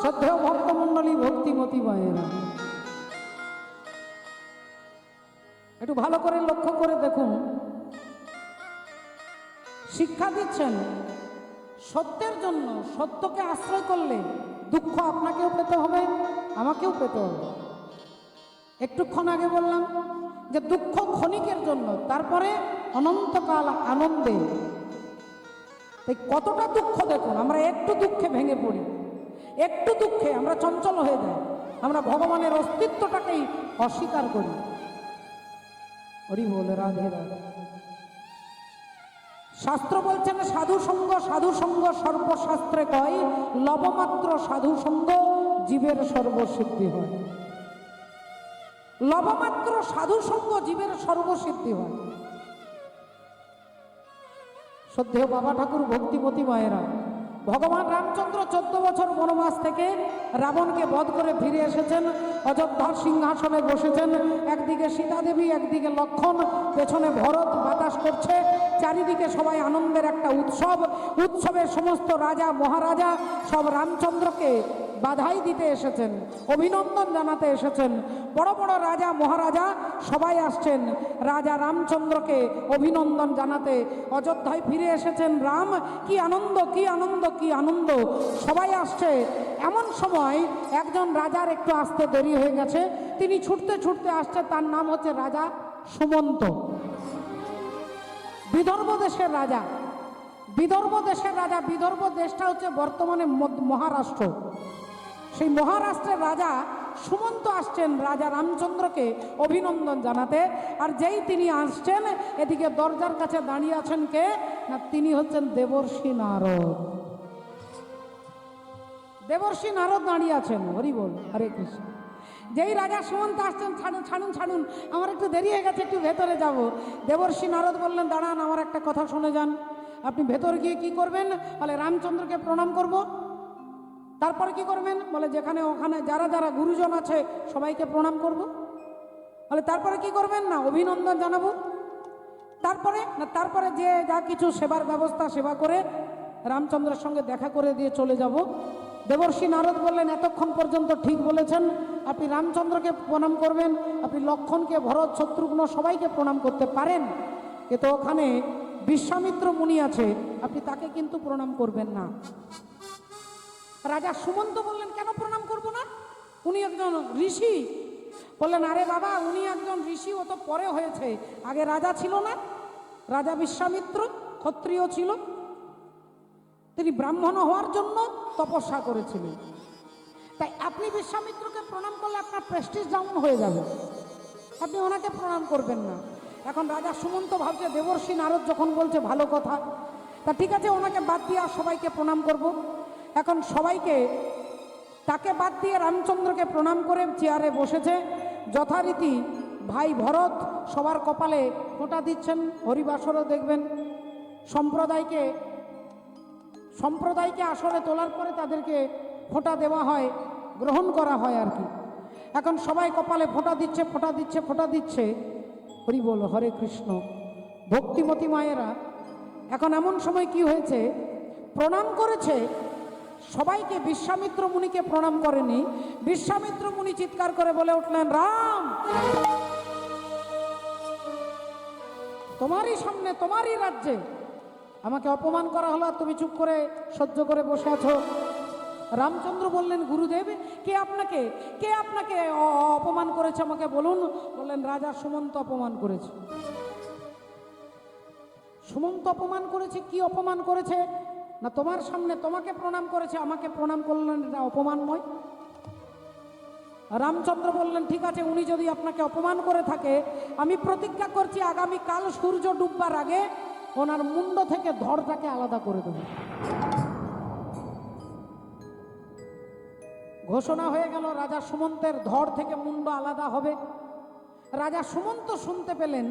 শ্রদ্ধেয় ভক্তমণ্ডলী, ভক্তিমতী মায়েরা, একটু ভালো করে লক্ষ্য করে দেখুন। শিক্ষা দিচ্ছেন সত্যের জন্য। সত্যকে আশ্রয় করলে দুঃখ আপনাকেও পেতে হবে, আমাকেও পেতে হবে। একটুক্ষণ আগে বললাম যে দুঃখ ক্ষণিকের জন্য, তারপরে অনন্তকাল আনন্দে। তাই কতটা দুঃখ দেখুন, আমরা একটু দুঃখে ভেঙে পড়ি, একটু দুঃখে আমরা চঞ্চল হয়ে যাই, আমরা ভগবানের অস্তিত্বটাকেই অস্বীকার করি। হরি বল, রাধে রাধে। শাস্ত্র বলছেন সাধু সঙ্গ সর্বশাস্ত্রে কয়, লবমাত্র সাধু সঙ্গ জীবের সর্বসিদ্ধি হয়। লবমাত্র সাধু সঙ্গ জীবের সর্বসিদ্ধি হয়। শ্রদ্ধেয় বাবা ঠাকুর, ভক্তিমতী মায়েরা, ভগবান রামচন্দ্র 14 বছর বনবাস থেকে রাবণকে বধ করে ফিরে এসেছেন, অযোধ্যার সিংহাসনে বসেছেন। একদিকে সীতা দেবী, একদিকে লক্ষণ, পেছনে ভরত বাতাস করছে। চারিদিকে সবাই আনন্দের একটা উৎসব। উৎসবের সমস্ত রাজা মহারাজা সব রামচন্দ্রকে বাধাই দিতে এসেছেন, অভিনন্দন জানাতে এসেছেন। বড় বড় রাজা মহারাজা সবাই আসছেন রাজা রামচন্দ্রকে অভিনন্দন জানাতে। অযোধ্যায় ফিরে এসেছেন রাম, কি আনন্দ, কি আনন্দ, কি আনন্দ, সবাই আসছে। এমন সময় একজন রাজার একটু আসতে দেরি হয়ে গেছে, তিনি ছুটতে ছুটতে আসছে। তার নাম হচ্ছে রাজা সুমন্ত, বিদর্ভ দেশের রাজা। বিদর্ভ দেশের রাজা, বিদর্ভ দেশটা হচ্ছে বর্তমানে মহারাষ্ট্র। সেই মহারাষ্ট্রের রাজা সুমন্ত আসছেন রাজা রামচন্দ্রকে অভিনন্দন জানাতে। আর যেই তিনি আসছেন, এদিকে দরজার কাছে দাঁড়িয়ে আছেন কে না, তিনি হচ্ছেন দেবর্ষি নারদ। দেবর্ষি নারদ দাঁড়িয়ে আছেন। হরি বল, হরে কৃষ্ণ। যেই রাজা সুমন্ত আসছেন, ছাড়ুন ছাড়ুন ছাড়ুন, আমার একটু দেরি হয়ে গেছে, একটু ভেতরে যাব। দেবর্ষি নারদ বললেন, দাঁড়ান, আমার একটা কথা শুনে যান। আপনি ভেতরে গিয়ে কি করবেন? বলে রামচন্দ্রকে প্রণাম করব। তারপরে কি করবেন? বলে যেখানে ওখানে যারা যারা গুরুজন আছে সবাইকে প্রণাম করব। বলে তারপরে কি করবেন? না অভিনন্দন জানাবো। তারপরে না, তারপরে যে যা কিছু সেবার ব্যবস্থা সেবা করে রামচন্দ্রের সঙ্গে দেখা করে দিয়ে চলে যাব। দেবর্ষি নারদ বললেন, এতক্ষণ পর্যন্ত ঠিক বলেছেন। আপনি রামচন্দ্রকে প্রণাম করবেন, আপনি লক্ষণকে, ভরত, শত্রুঘ্ন সবাইকে প্রণাম করতে পারেন, কিন্তু ওখানে বিশ্বামিত্র মুনি আছে, আপনি তাকে কিন্তু প্রণাম করবেন না। রাজা সুমন্ত বললেন, কেন প্রণাম করব না? উনি একজন ঋষি। বললেন, আরে বাবা, উনি একজন ঋষি, ও তো পরে হয়েছে, আগে রাজা ছিল না? রাজা বিশ্বামিত্র ক্ষত্রিয় ছিল, তিনি ব্রাহ্মণ হওয়ার জন্য তপস্যা করেছিলেন। তাই আপনি বিশ্বামিত্রকে প্রণাম করলে আপনার প্রেস্টিজ ডাউন হয়ে যাবে, আপনি ওনাকে প্রণাম করবেন না। এখন রাজা সুমন্ত ভাবছে, দেবর্ষি নারদ যখন বলছে ভালো কথা, তা ঠিক আছে, ওনাকে বাদ দিয়ে আর সবাইকে প্রণাম করব। এখন সবাইকে, তাকে বাদ দিয়ে রামচন্দ্রকে প্রণাম করে চেয়ারে বসেছে। যথারীতি ভাই ভরত সবার কপালে ফোঁটা দিচ্ছেন। হরিবাসরও দেখবেন, সম্প্রদায়কে আসরে তোলার পরে তাদেরকে ফোঁটা দেওয়া হয়, গ্রহণ করা হয় আর কি। এখন সবাই কপালে ফোঁটা দিচ্ছে, ফোঁটা দিচ্ছে, ফোঁটা দিচ্ছে। হরি বল, হরে কৃষ্ণ। ভক্তিমতী মায়েরা, এখন এমন সময় কি হয়েছে, প্রণাম করেছে সবাইকে, বিশ্বামিত্র মুনিকে প্রণাম করেনি। বিশ্বামিত্র মুনি চিৎকার করে বলে উঠলেন, রাম, তোমারই সামনে, তোমারই রাজ্যে আমাকে অপমান করা হলো, আর তুমি চুপ করে সহ্য করে বসে আছো। রামচন্দ্র বললেন, গুরুদেব, কে আপনাকে অপমান করেছে আমাকে বলুন। বললেন, রাজা সুমন্ত অপমান করেছে। সুমন্ত অপমান করেছে? কি অপমান করেছে? না তোমার সামনে তোমাকে প্রণাম করেছে, আমাকে প্রণাম করলেন, এটা অপমান নয়? রামচন্দ্র বললেন, ঠিক আছে, উনি যদি আপনাকে অপমান করে থাকে, আমি প্রতিজ্ঞা করছি আগামীকাল সূর্য ডুববার আগে ওনার মুন্ড থেকে ধড়টাকে আলাদা করে দেব। ঘোষণা হয়ে গেল, রাজা সুমন্তের ধড় থেকে মুন্ড আলাদা হবে। রাজা সুমন্ত শুনতে পেলেন,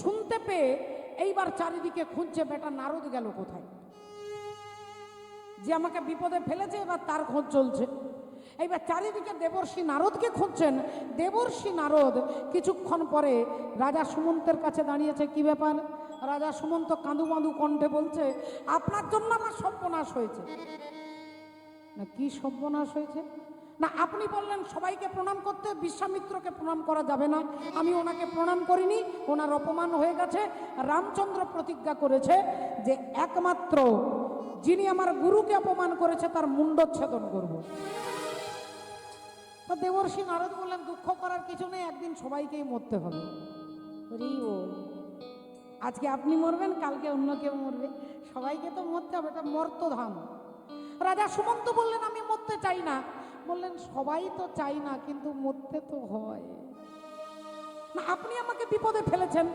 শুনতে পেয়ে এইবার চারিদিকে খুঁজছে, বেটা নারদ গেল কোথায়, যে আমাকে বিপদে ফেলেছে, এবার তার খোঁজ চলছে। এইবার চারিদিকে দেবর্ষি নারদকে খুঁজছেন। দেবর্ষি নারদ কিছুক্ষণ পরে রাজা সুমন্তের কাছে দাঁড়িয়েছে। কি ব্যাপার? রাজা সুমন্ত কাঁদু বাঁধু কণ্ঠে বলছে, আপনার জন্য আমার সর্বনাশ হয়েছে। না কি সর্বনাশ হয়েছে? না আপনি বললেন সবাইকে প্রণাম করতে, বিশ্বামিত্রকে প্রণাম করা যাবে না। আমি ওনাকে প্রণাম করিনি, ওনার অপমান হয়ে গেছে। রামচন্দ্র প্রতিজ্ঞা করেছে যে একমাত্র যিনি আমার গুরুকে অপমান করেছে তার মুণ্ডচ্ছেদন করব। তা দেবর্ষি নারদ বললেন দুঃখ করার কিছু নেই, একদিন সবাইকেই মরতে হবে। হরি বল। আজকে আপনি মরবেন, কালকে অন্য কেউ মরবে, সবাইকে তো মরতে হবে, এটা মর্তধাম। রাজা সুমন্ত বললেন আমি মরতে চাই না। বললেন সবাই তো চাই না, কিন্তু মরতে তো হয় না। আপনি আমাকে বিপদে ফেলেছেন,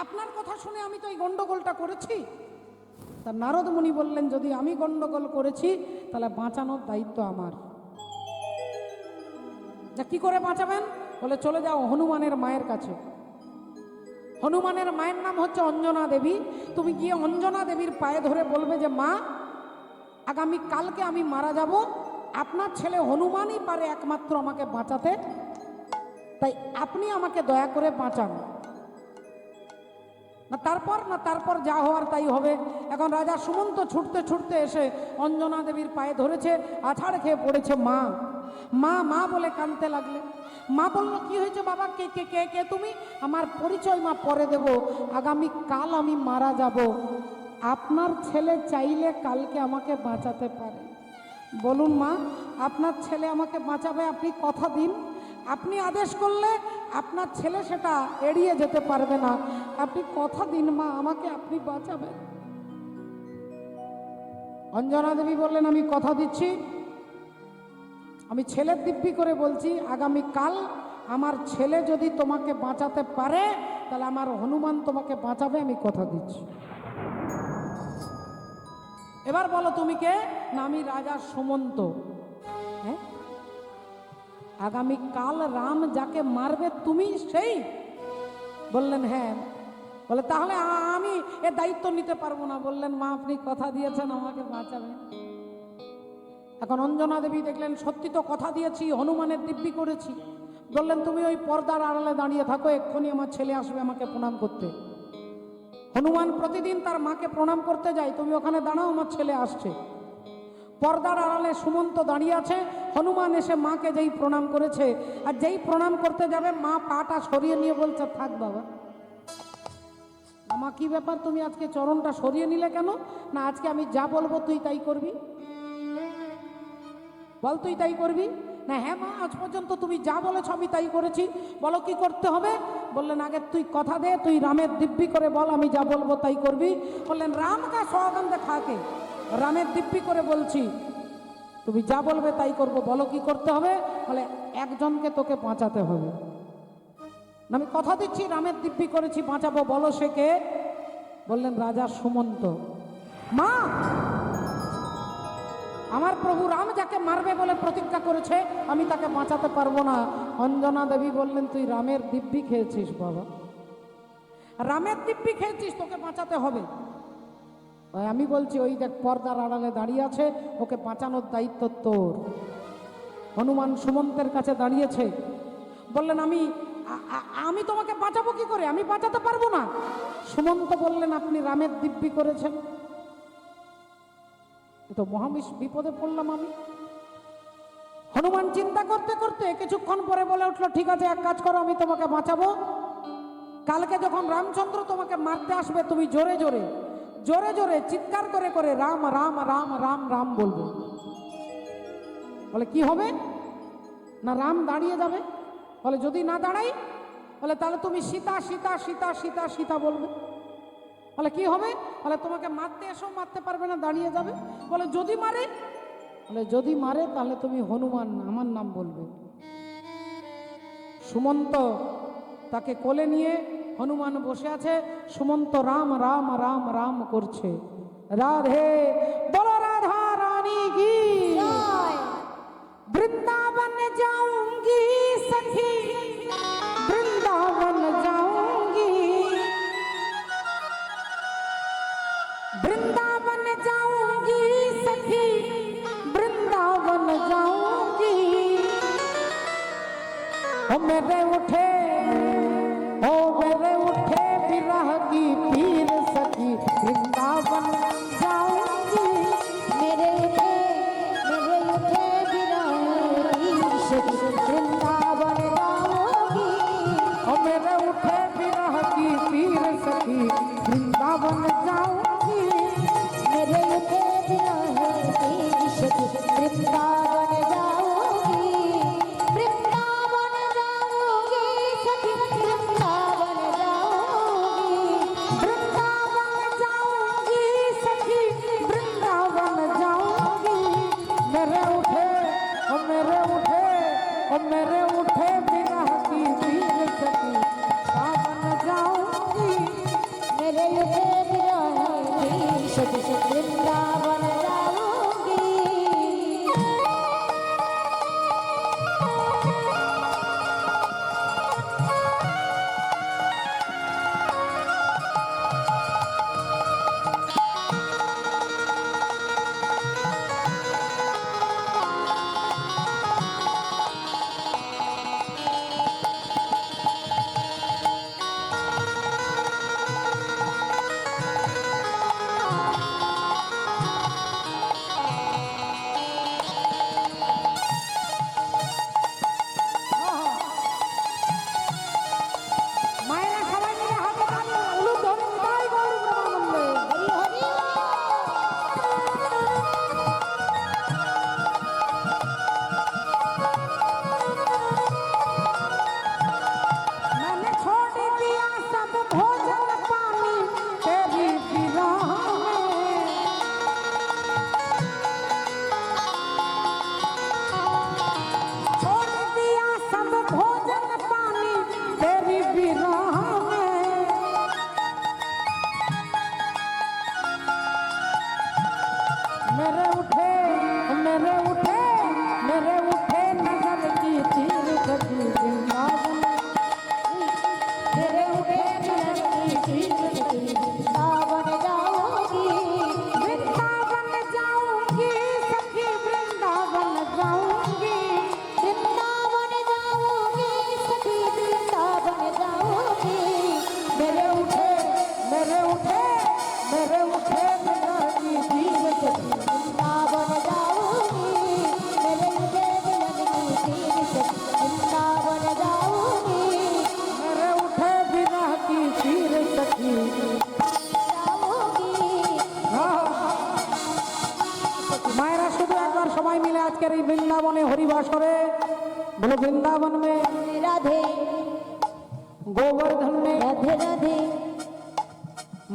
আপনার কথা শুনে আমি তো এই গন্ডগোলটা করেছি। তা নারদ মুনি বললেন যদি আমি গন্ডগোল করেছি তাহলে বাঁচানোর দায়িত্ব আমার। যা কি করে বাঁচাবেন? বলে চলে যাও হনুমানের মায়ের কাছে। হনুমানের মায়ের নাম হচ্ছে অঞ্জনা দেবী। তুমি গিয়ে অঞ্জনা দেবীর পায়ে ধরে বলবে যে মা, আগামী কালকে আমি মারা যাব, আপনার ছেলে হনুমানই পারে একমাত্র আমাকে বাঁচাতে, তাই আপনি আমাকে দয়া করে বাঁচান। না তারপর যা হওয়ার তাই হবে। এখন রাজা সুমন্ত ছুটতে ছুটতে এসে অঞ্জনা দেবীর পায়ে ধরেছে, আছাড় খেয়ে পড়েছে মা মা মা বলে কাঁদতে লাগলে। মা বলল কি হয়েছে বাবা, কে কে কে কে তুমি? আমার পরিচয় মা পরে দেব, আগামী কাল আমি মারা যাব, আপনার ছেলে চাইলে কালকে আমাকে বাঁচাতে পারে। বলুন মা, আপনার ছেলে আমাকে বাঁচাবে, আপনি কথা দিন। আপনি আদেশ করলে আপনার ছেলে সেটা এড়িয়ে যেতে পারবে না, আপনি কথা দিন মা, আমাকে আপনি বাঁচাবেন। অঞ্জনা দেবী বললেন আমি কথা দিচ্ছি, আমি ছেলের দিব্যি করে বলছি, আগামী কাল আমার ছেলে যদি তোমাকে বাঁচাতে পারে তাহলে আমার হনুমান তোমাকে বাঁচাবে, আমি কথা দিচ্ছি। এবার বলো তুমি কে? না আমি রাজা সুমন্ত। হ্যাঁ, আগামী কাল রাম যাকে মারবে তুমি সেই? বললেন হ্যাঁ। বলে তাহলে আমি এর দায়িত্ব নিতে পারবো না। বললেন মা আপনি কথা দিয়েছেন আমাকে বাঁচাবেন। এখন অঞ্জনা দেবী দেখলেন সত্যি তো কথা দিয়েছি, হনুমানের দিব্যি করেছি। বললেন তুমি ওই পর্দার আড়ালে দাঁড়িয়ে থাকো, এক্ষুনি আমার ছেলে আসবে আমাকে প্রণাম করতে। হনুমান প্রতিদিন তার মাকে প্রণাম করতে যায়, তুমি ওখানে দাঁড়াও, আমার ছেলে আসছে। পর্দার আড়ালে সুমন্ত দাঁড়িয়ে আছে। হনুমান এসে মাকে যেই প্রণাম করেছে আর যেই প্রণাম করতে যাবে মা পাটা সরিয়ে নিয়ে বলছে থাক বাবা। মা কি ব্যাপার, তুমি আজকে চরণটা সরিয়ে নিলে কেন? না আজকে আমি যা বলবো তুই তাই করবি। বল তুই তাই করবি? না হ্যাঁ মা, আজ পর্যন্ত তুমি যা বলেছ আমি তাই করেছি, বলো কি করতে হবে? বললেন আগে তুই কথা দে, তুই রামের দিব্যি করে বল আমি যা বলবো তাই করবি। বললেন রাম কা সৌগন্ধ খাকে, রামের দিব্যি করে বলছি, তুমি যা বলবে তাই করব, বলো কি করতে হবে? বলে একজনকে তোকে বাঁচাতে হবে। আমি কথা দিচ্ছি রামের দিব্যি করেছি বাঁচাবো, বলো সে কে? বললেন রাজা সুমন্ত। মা, আমার প্রভু রাম যাকে মারবে বলে প্রতিজ্ঞা করেছে আমি তাকে বাঁচাতে পারবো না। অঞ্জনা দেবী বললেন তুই রামের দিব্যি খেয়েছিস বাবা, রামের দিব্যি খেয়েছিস, তোকে বাঁচাতে হবে। আমি বলছি ওই দেখ পর্দার আড়ালে দাঁড়িয়ে আছে, ওকে বাঁচানোর দায়িত্ব তোর। হনুমান সুমন্তের কাছে দাঁড়িয়েছে। বললেন আমি তোমাকে বাঁচাবো কি করে, আমি বাঁচাতে পারবো না। সুমন্ত বললেন আপনি রামের দিব্যি করেছেন, তো মহাবিষ বিপদে পড়লাম আমি। হনুমান চিন্তা করতে করতে কিছুক্ষণ পরে বলে উঠলো ঠিক আছে এক কাজ করো, আমি তোমাকে বাঁচাবো। কালকে যখন রামচন্দ্র তোমাকে মারতে আসবে তুমি জোরে জোরে জোরে জোরে চিৎকার করে করে রাম রাম রাম রাম রাম বলবে। বলে কি হবে? না রাম দাঁড়িয়ে যাবে। বলে যদি না দাঁড়াই? বলে তাহলে তুমি সীতা সীতা সীতা সীতা সীতা বলবে। বলে কি হবে? বলে তোমাকে মারতে এসো, মারতে পারবে না, দাঁড়িয়ে যাবে। বলে যদি মারে? বলে যদি মারে তাহলে তুমি হনুমান আমার নাম বলবে। সুমন্ত তাকে কোলে নিয়ে হনুমান বসে আছে, সুমন্ত রাম রাম রাম রাম করছে। রাধে বলো রাধা রানী কি জয়। বৃন্দাবন जाऊंगी सखी, বৃন্দাবন जाऊंगी, वृंदावन जाऊंगी सखी, वृंदावन जाऊंगी। ओ मेरे उठे विरह की पीर सखी, वृंदावन जाऊंगी। मेरे उठे मेरे उठे विरह की पीर सखी सावन जाऊंगी मेरे उठे विरह की सखी वृंदावन जाऊंगी মায়েরা সবাই মিলে হাতে তালি উলু ধরে নিতাই গৌর ব্রহ্মানন্দে। হরি হরি मैंने छोड़ दिया सब भोजन पानी तेरी विरह में छोड़ दिया सब भोजन पानी तेरी विरह में मेरे उठे मेरे उठे मेरे उठे नजर की तीर सखी वृंदावन मेरे उठे विरह की पीर सखी वृंदावन जाऊंगी वृंदावन जाऊंगी सखी वृंदावन जाऊंगी वृंदावन जाऊंगी सखी वृंदावन जाऊंगी मेरे उठे मेरे उठे मेरे उठे विरह की पीर सखी वृंदावन जाऊंगी मेरे उठे विरह की पीर सखी वृंदावन जाऊंगी मेरे उठे विरह की पीर सखी जाऊंगी মায়েরা শুধু একবার সবাই মিলে আজকের এই বৃন্দাবনে হরিবাসরে বলো বৃন্দাবন में राधे गोवर्धन में राधे राधे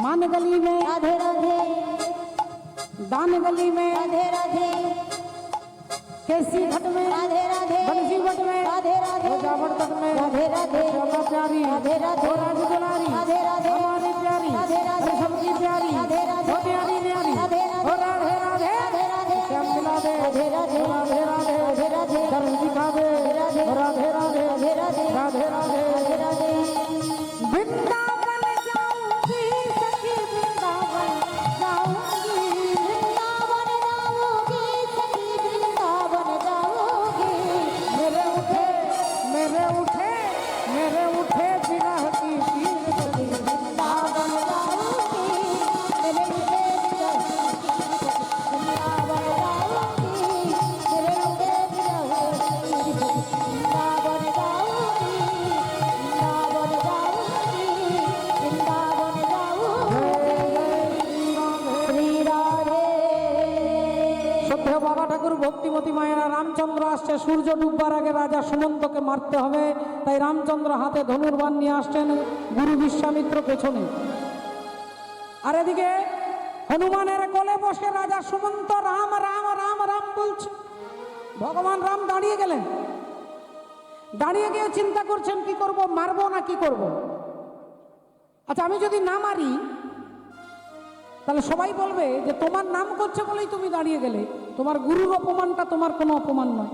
मान गली में राधे राधे दान गली में राधे राधे केसी घट में राधे राधे बंसी घट में राधे राधे जावड़ तट में राधे राधे श्यामा प्यारी राधे राधे और राज दुलारी राधे राधे हमारी प्यारी राधे राधे अरे सबकी प्यारी राधे राधे ओ प्यारी प्यारी राधे राधे और राधे राधे राधे राधे श्याम मिला दे राधे राधे राधे राधे राधे राधे धर्म दिखा दे राधे राधे राधे राधे राधे राधे राधे राधे राधे वृंदावन जाऊंगी सखी वृंदावन जाऊंगी वृंदावन जाऊंगी सखी वृंदावन जाऊंगी मेरे उठे मेरे उठे मेरे उठे विरह की पीर सखी वृंदावन जाऊंगी मेरे उठे विरह वृंदावन जाऊंगी मेरे उठे विरह वृंदावन जाऊंगी वृंदावन जाऊंगी वृंदावन जाऊंगी श्री राधे সত্য বাবা ঠাকুর ভক্তিমতী মায়েরা রামচন্দ্র আসছে সূর্য ডুববার আগে রাজা সুমন্তকে মারতে হবে তাই রামচন্দ্র হাতে ধনুর্বাণ নিয়ে আসছেন গুরু বিশ্বামিত্র পেছনে আর এদিকে হনুমানের কোলে বসে রাজা সুমন্ত রাম রাম রাম রাম বলছে ভগবান রাম দাঁড়িয়ে গেলেন দাঁড়িয়ে গিয়ে চিন্তা করছেন কি করব মারবো না কি করব আচ্ছা আমি যদি না মারি তাহলে সবাই বলবে যে তোমার নাম করছে বলেই তুমি দাঁড়িয়ে গেলে তোমার গুরুর অপমানটা তোমার কোনো অপমান নয়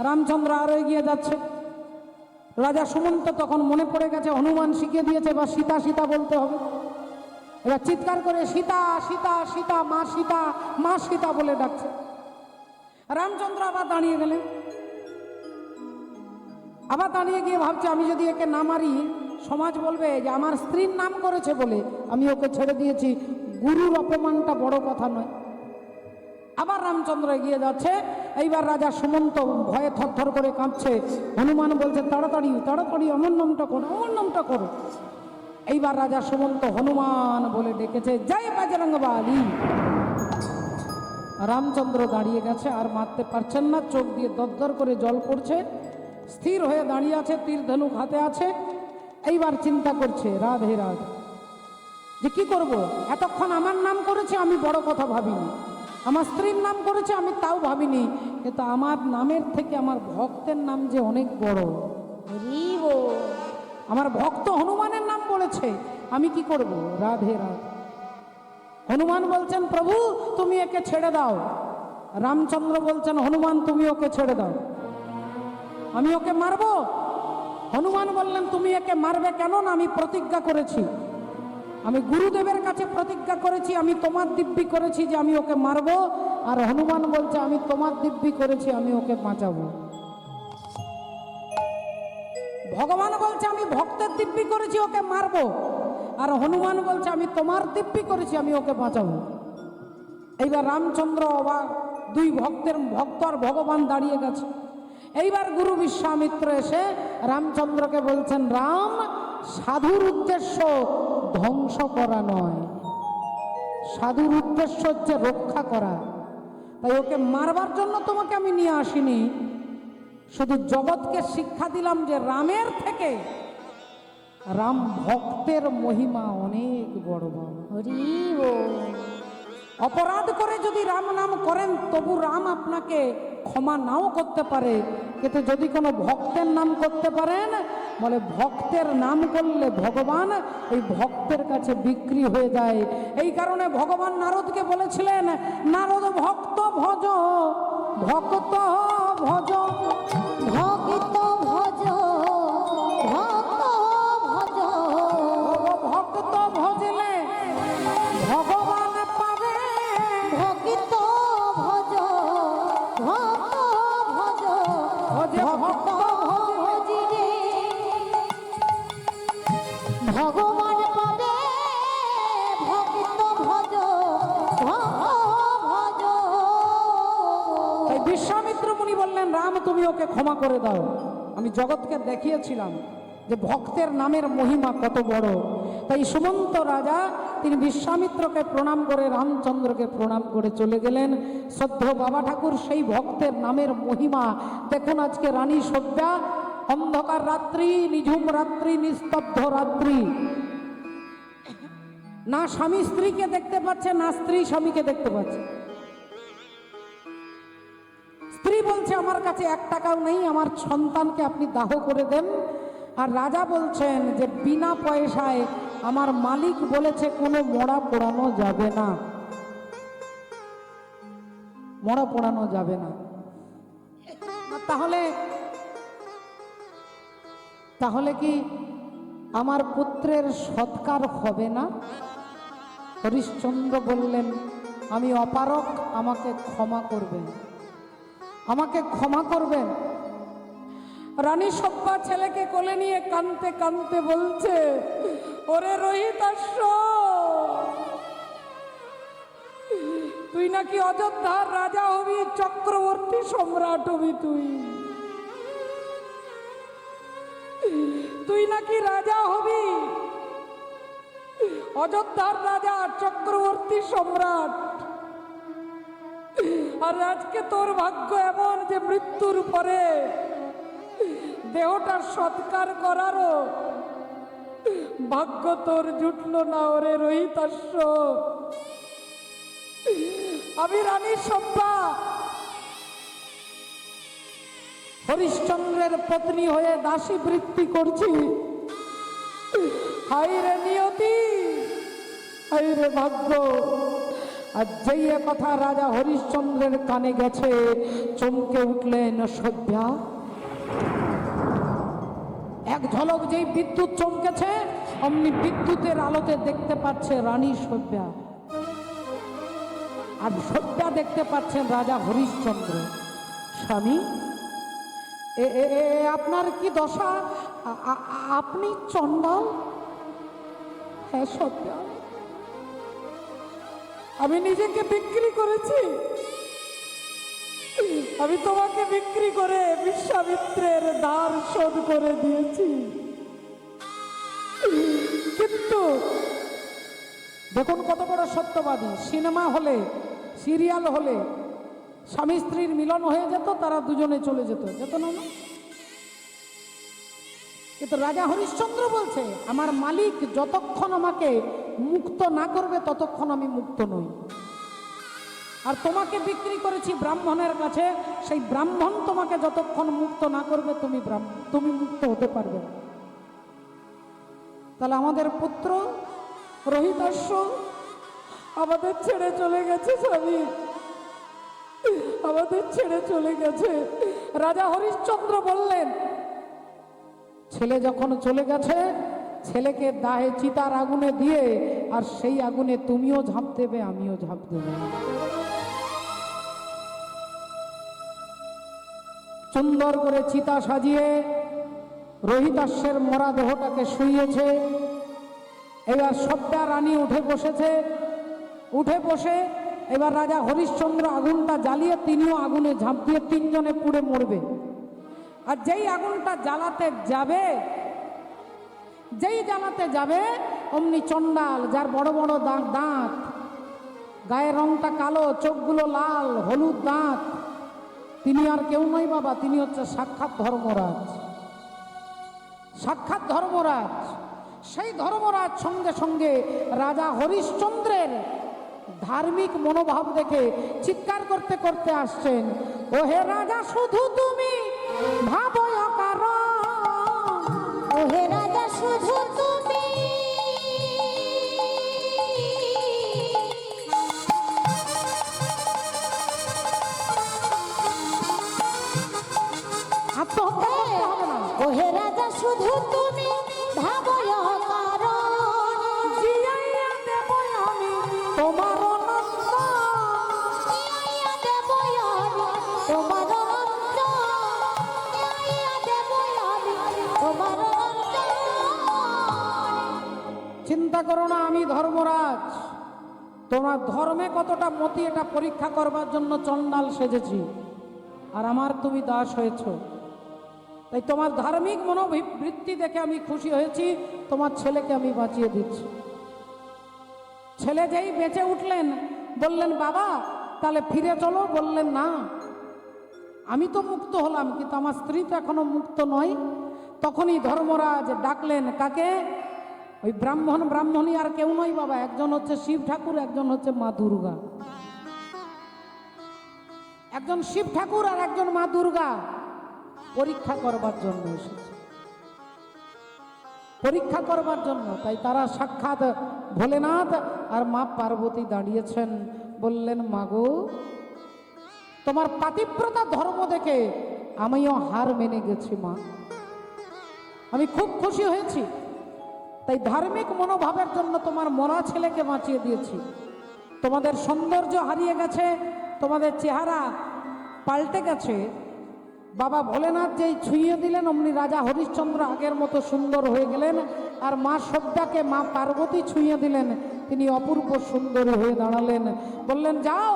রামচন্দ্র আরো এগিয়ে যাচ্ছে রাজা সুমন্ত তখন মনে পড়ে গেছে হনুমান শিখিয়ে দিয়েছে বা সীতা সীতা বলতে হবে এবার চিৎকার করে সীতা সীতা সীতা মা সীতা বলে ডাকছে রামচন্দ্র আবার দাঁড়িয়ে গেলেন আবার দাঁড়িয়ে গিয়ে ভাবছে আমি যদি একে না মারি সমাজ বলবে যে আমার স্ত্রীর নাম করেছে বলে আমি ওকে ছেড়ে দিয়েছি গুরুর অপমানটা বড় কথা নয় আবার রামচন্দ্র এগিয়ে যাচ্ছে এইবার রাজা সুমন্ত ভয়ে থরথর করে কাঁপছে হনুমান বলছে তাড়াতাড়ি তাড়াতাড়ি আমার নামটা করো এইবার রাজা সুমন্ত হনুমান বলে ডেকেছে জয় বজরংবলী রামচন্দ্র দাঁড়িয়ে গেছে আর মারতে পারছেন না চোখ দিয়ে দরদর করে জল পড়ছে স্থির হয়ে দাঁড়িয়ে আছে তীর ধনুক হাতে আছে এইবার চিন্তা করছে রাধে রাধে যে কি করব এতক্ষণ আমার নাম করেছে আমি বড় কথা ভাবিনি আমার স্ত্রীর নাম করেছে আমি তাও ভাবিনি কিন্তু আমার নামের থেকে আমার ভক্তের নাম যে অনেক বড়। হরি বল। আমার ভক্ত হনুমানের নাম বলেছে, আমি কি করব? রাধে রাধে। হনুমান বলছেন প্রভু তুমি একে ছেড়ে দাও। রামচন্দ্র বলছেন হনুমান তুমি ওকে ছেড়ে দাও, আমি ওকে মারবো। হনুমান বললেন তুমি একে মারবে কেন? না, আমি প্রতিজ্ঞা করেছি, আমি গুরুদেবের কাছে প্রতিজ্ঞা করেছি, আমি তোমার দিব্যি করেছি যে আমি ওকে মারবো। আর হনুমান বলছে আমি তোমার দিব্যি করেছি, আমি ওকে বাঁচাবো। ভগবান বলছে আমি ভক্তের দিব্যি করেছি, ওকে মারবো। আর হনুমান বলছে আমি তোমার দিব্যি করেছি, আমি ওকে বাঁচাবো। এইবার রামচন্দ্র অবাক, দুই ভক্ত আর ভগবান দাঁড়িয়ে গেছে। এইবার গুরু বিশ্বামিত্র এসে রামচন্দ্রকে বলছেন রাম, সাধুর উদ্দেশ্য ধ্বংস করা নয়, সাধুর উদ্দেশ্য হচ্ছে রক্ষা করা। তাই ওকে মারবার জন্য তোমাকে আমি নিয়ে আসিনি, শুধু জগৎকে শিক্ষা দিলাম যে রামের থেকে রাম ভক্তের মহিমা অনেক বড় বড়। হরি বল। অপরাধ করে যদি রাম নাম করেন তবু রাম আপনাকে ক্ষমা নাও করতে পারে, কিন্তু যদি কোনো ভক্তের নাম করতে পারেন, বলে ভক্তের নাম করলে ভগবান এই ভক্তের কাছে বিক্রি হয়ে যায়। এই কারণে ভগবান নারদকে বলেছিলেন নারদ ভক্ত ভজ, ভক্ত ভজ, ভক্ত ভজ, ভক্ত ভজ, ভক্ত ভজলে ভগবান পাবে। ভক্ত ভজ, ভক্ত ভজ, ভজে ভক্ত ভজিরে ভগবান পাবে। ভক্ত ভজ, ভক্ত ভজ। তাই বিশ্বামিত্র মুনি বললেন রাম তুমি ওকে ক্ষমা করে দাও। আমি জগৎকে দেখিয়েছিলাম যে ভক্তের নামের মহিমা কত বড়। তাই সুমন্ত রাজা তিনি বিশ্বামিত্রকে প্রণাম করে রামচন্দ্রকে প্রণাম করে চলে গেলেন। সদ্য বাবা ঠাকুর সেই ভক্তের নামের মহিমা দেখুন। আজকে রানী সভ্যা, অন্ধকার রাত্রি, নিঝুম রাত্রি, নিস্তব্ধ রাত্রি, না স্বামী স্ত্রীকে দেখতে পাচ্ছে, না স্ত্রী স্বামীকে দেখতে পাচ্ছে। স্ত্রী বলছে আমার কাছে 1 টাকাও নেই, আমার সন্তানকে আপনি দাহ করে দেন। আর রাজা বলছেন যে বিনা পয়সায় আমার মালিক বলেছে কোনো মরা পোড়ানো যাবে না, মরা পোড়ানো যাবে না। তাহলে তাহলে কি আমার পুত্রের সৎকার হবে না? হরিশ্চন্দ্র বললেন আমি অপারক, আমাকে ক্ষমা করবেন, আমাকে ক্ষমা করবেন। রানী সব্বা ছেলেকে কোলে নিয়ে কাঁদতে কাঁদতে বলছে ওরে রোহিতাশ্ব, তুই নাকি অযোধ্যার রাজা হবি, চক্রবর্তী সম্রাট হবি, তুই নাকি রাজা হবি, অযোধ্যার রাজা, চক্রবর্তী সম্রাট। আর আজকে তোর ভাগ্য এমন যে মৃত্যুর পরে দেহটার সৎকার করারও ভাগ্য তোর জুটল না। ওরে রোহিতাশ্ব, আমি রানী সভ্যা হরিশ্চন্দ্রের পত্নী হয়ে দাসী বৃত্তি করছি। হাই রে নিয়তি, হাই রে ভাগ্য। আর যেই কথা রাজা হরিশ্চন্দ্রের কানে গেছে, চমকে উঠলেন সভ্যা। এক ঝলক যেই বিদ্যুৎ চমকেছে, অমনি বিদ্যুতের আলোতে দেখতে পাচ্ছে রানী সভ্যা, আর সভ্যা দেখতে পাচ্ছেন রাজা হরিশ্চন্দ্র। স্বামী, আপনার কি দশা? আপনি চণ্ডাল? হ্যাঁ সভ্যা, আমি নিজেকে বিক্রি করেছি, আমি তোমাকে বিক্রি করে বিশ্বামিত্রের ধার শোধ করে দিয়েছি। কিন্তু দেখুন কত বড় সত্যবাদী। সিনেমা হলে, সিরিয়াল হলে স্বামী স্ত্রীর মিলন হয়ে যেত, তারা দুজনে চলে যেত, যেত না? কিন্তু রাজা হরিশ্চন্দ্র বলছে আমার মালিক যতক্ষণ আমাকে মুক্ত না করবে ততক্ষণ আমি মুক্ত নই। আর তোমাকে বিক্রি করেছি ব্রাহ্মণের কাছে, সেই ব্রাহ্মণ তোমাকে যতক্ষণ মুক্ত না করবে তুমি মুক্ত হতে পারবে না। তাহলে আমাদের পুত্র রোহিতাশ্ব আমাদের ছেড়ে চলে গেছে স্বামী, আমাদের ছেড়ে চলে গেছে। রাজা হরিশ্চন্দ্র বললেন, ছেলে যখন চলে গেছে, ছেলেকে দাহে চিতার আগুনে দিয়ে, আর সেই আগুনে তুমিও ঝাঁপ দেবে, আমিও ঝাঁপ দেব। সুন্দর করে চিতা সাজিয়ে রোহিতাশ্বের মরা দেহটাকে শুইয়েছে। এবার সবটা রানী উঠে বসেছে, উঠে বসে এবার রাজা হরিশ্চন্দ্র আগুনটা জ্বালিয়ে তিনিও আগুনে ঝাঁপ দিয়ে তিনজনে পুড়ে মরবে। আর যেই আগুনটা জ্বালাতে যাবে অমনি চণ্ডাল, যার বড় বড় দাঁত, গায়ের রংটা কালো, চোখগুলো লাল, হলুদ দাঁত, তিনি আর কেউ নয় বাবা, তিনি হচ্ছে সাক্ষাৎ ধর্মরাজ। সাক্ষাৎ ধর্মরাজ। সেই ধর্মরাজ সঙ্গে সঙ্গে রাজা হরিশ্চন্দ্রের ধার্মিক মনোভাব দেখে চিৎকার করতে করতে আসছেন, ও হে রাজা শুধু তুমি ভাবয় কারণ, ও হে রাজা শুধু তুমি আত্মহত্যা করতে হবে না। ও হে রাজা শুধু তুমি ভাবয় কারণ, জিয়াইয়া দেব আমি তোমার অনন্ত, ইয়া দেব আমি তোমার অনন্ত, ইয়া দেব আমি তোমার অনন্ত। চিন্তা করো না, আমি ধর্মরাজ। তোমার ধর্মে কতটা মতি এটা পরীক্ষা করবার জন্য চণ্ডাল সেজেছি, আর আমার তুমি দাস হয়েছ। তাই তোমার ধার্মিক মনোবৃত্তি দেখে আমি খুশি হয়েছি, তোমার ছেলেকে আমি বাঁচিয়ে দিচ্ছি। ছেলে যেই বেঁচে উঠলেন, বললেন বাবা তাহলে ফিরে চলো। বললেন না, আমি তো মুক্ত হলাম, কিন্তু আমার স্ত্রী তো এখনো মুক্ত নয়। তখনই ধর্মরাজ ডাকলেন কাকে? ওই ব্রাহ্মণী আর কেউ নয় বাবা, একজন হচ্ছে শিব ঠাকুর, একজন হচ্ছে মা দুর্গা। একজন শিব ঠাকুর আর একজন মা দুর্গা পরীক্ষা করবার জন্য এসেছে, পরীক্ষা করবার জন্য। তাই তারা সাক্ষাৎ ভোলেনাথ আর মা পার্বতী দাঁড়িয়েছেন। বললেন মাগো, তোমার পাতিব্রতা ধর্ম দেখে আমিও হার মেনে গেছি মা, আমি খুব খুশি হয়েছি। তাই ধার্মিক মনোভাবের জন্য তোমার মরা ছেলেকে বাঁচিয়ে দিয়েছি। তোমাদের সৌন্দর্য হারিয়ে গেছে, তোমাদের চেহারা পাল্টে গেছে। বাবা ভোলেনাথ যেই ছুঁয়ে দিলেন, অমনি রাজা হরিশ্চন্দ্র আগের মতো সুন্দর হয়ে গেলেন। আর মা সব্যাকে মা পার্বতী ছুঁয়ে দিলেন, তিনি অপূর্ব সুন্দরী হয়ে দাঁড়ালেন। বললেন যাও,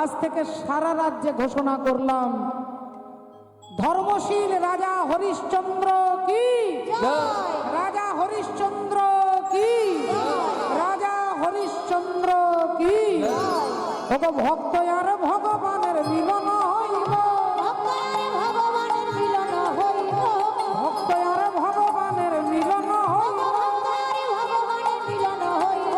আজ থেকে সারা রাজ্যে ঘোষণা করলাম, ধর্মশীল রাজা হরিশ্চন্দ্র কি, রাজা হরিশ্চন্দ্র কি, রাজা হরিশ্চন্দ্র কি। ভক্ত আর ভগবানের মিলন হইব, ভগবানের মিলন হইব, ভক্ত আর ভগবানের মিলন হইব, ভগবানের মিলন হইব।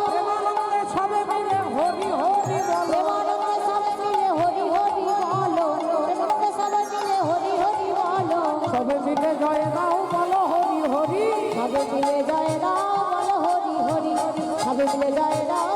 প্রেমানন্দে সবে মিলে হরি হরি বলো, প্রেমানন্দে সবে মিলে হরি হরি বলো, প্রেমানন্দে সবে মিলে হরি হরি বলো, সবে মিলে জয় দাও বলো হরি হরি, সবে মিলে জয় দাও বলো হরি হরি, সবে মিলে জয় দাও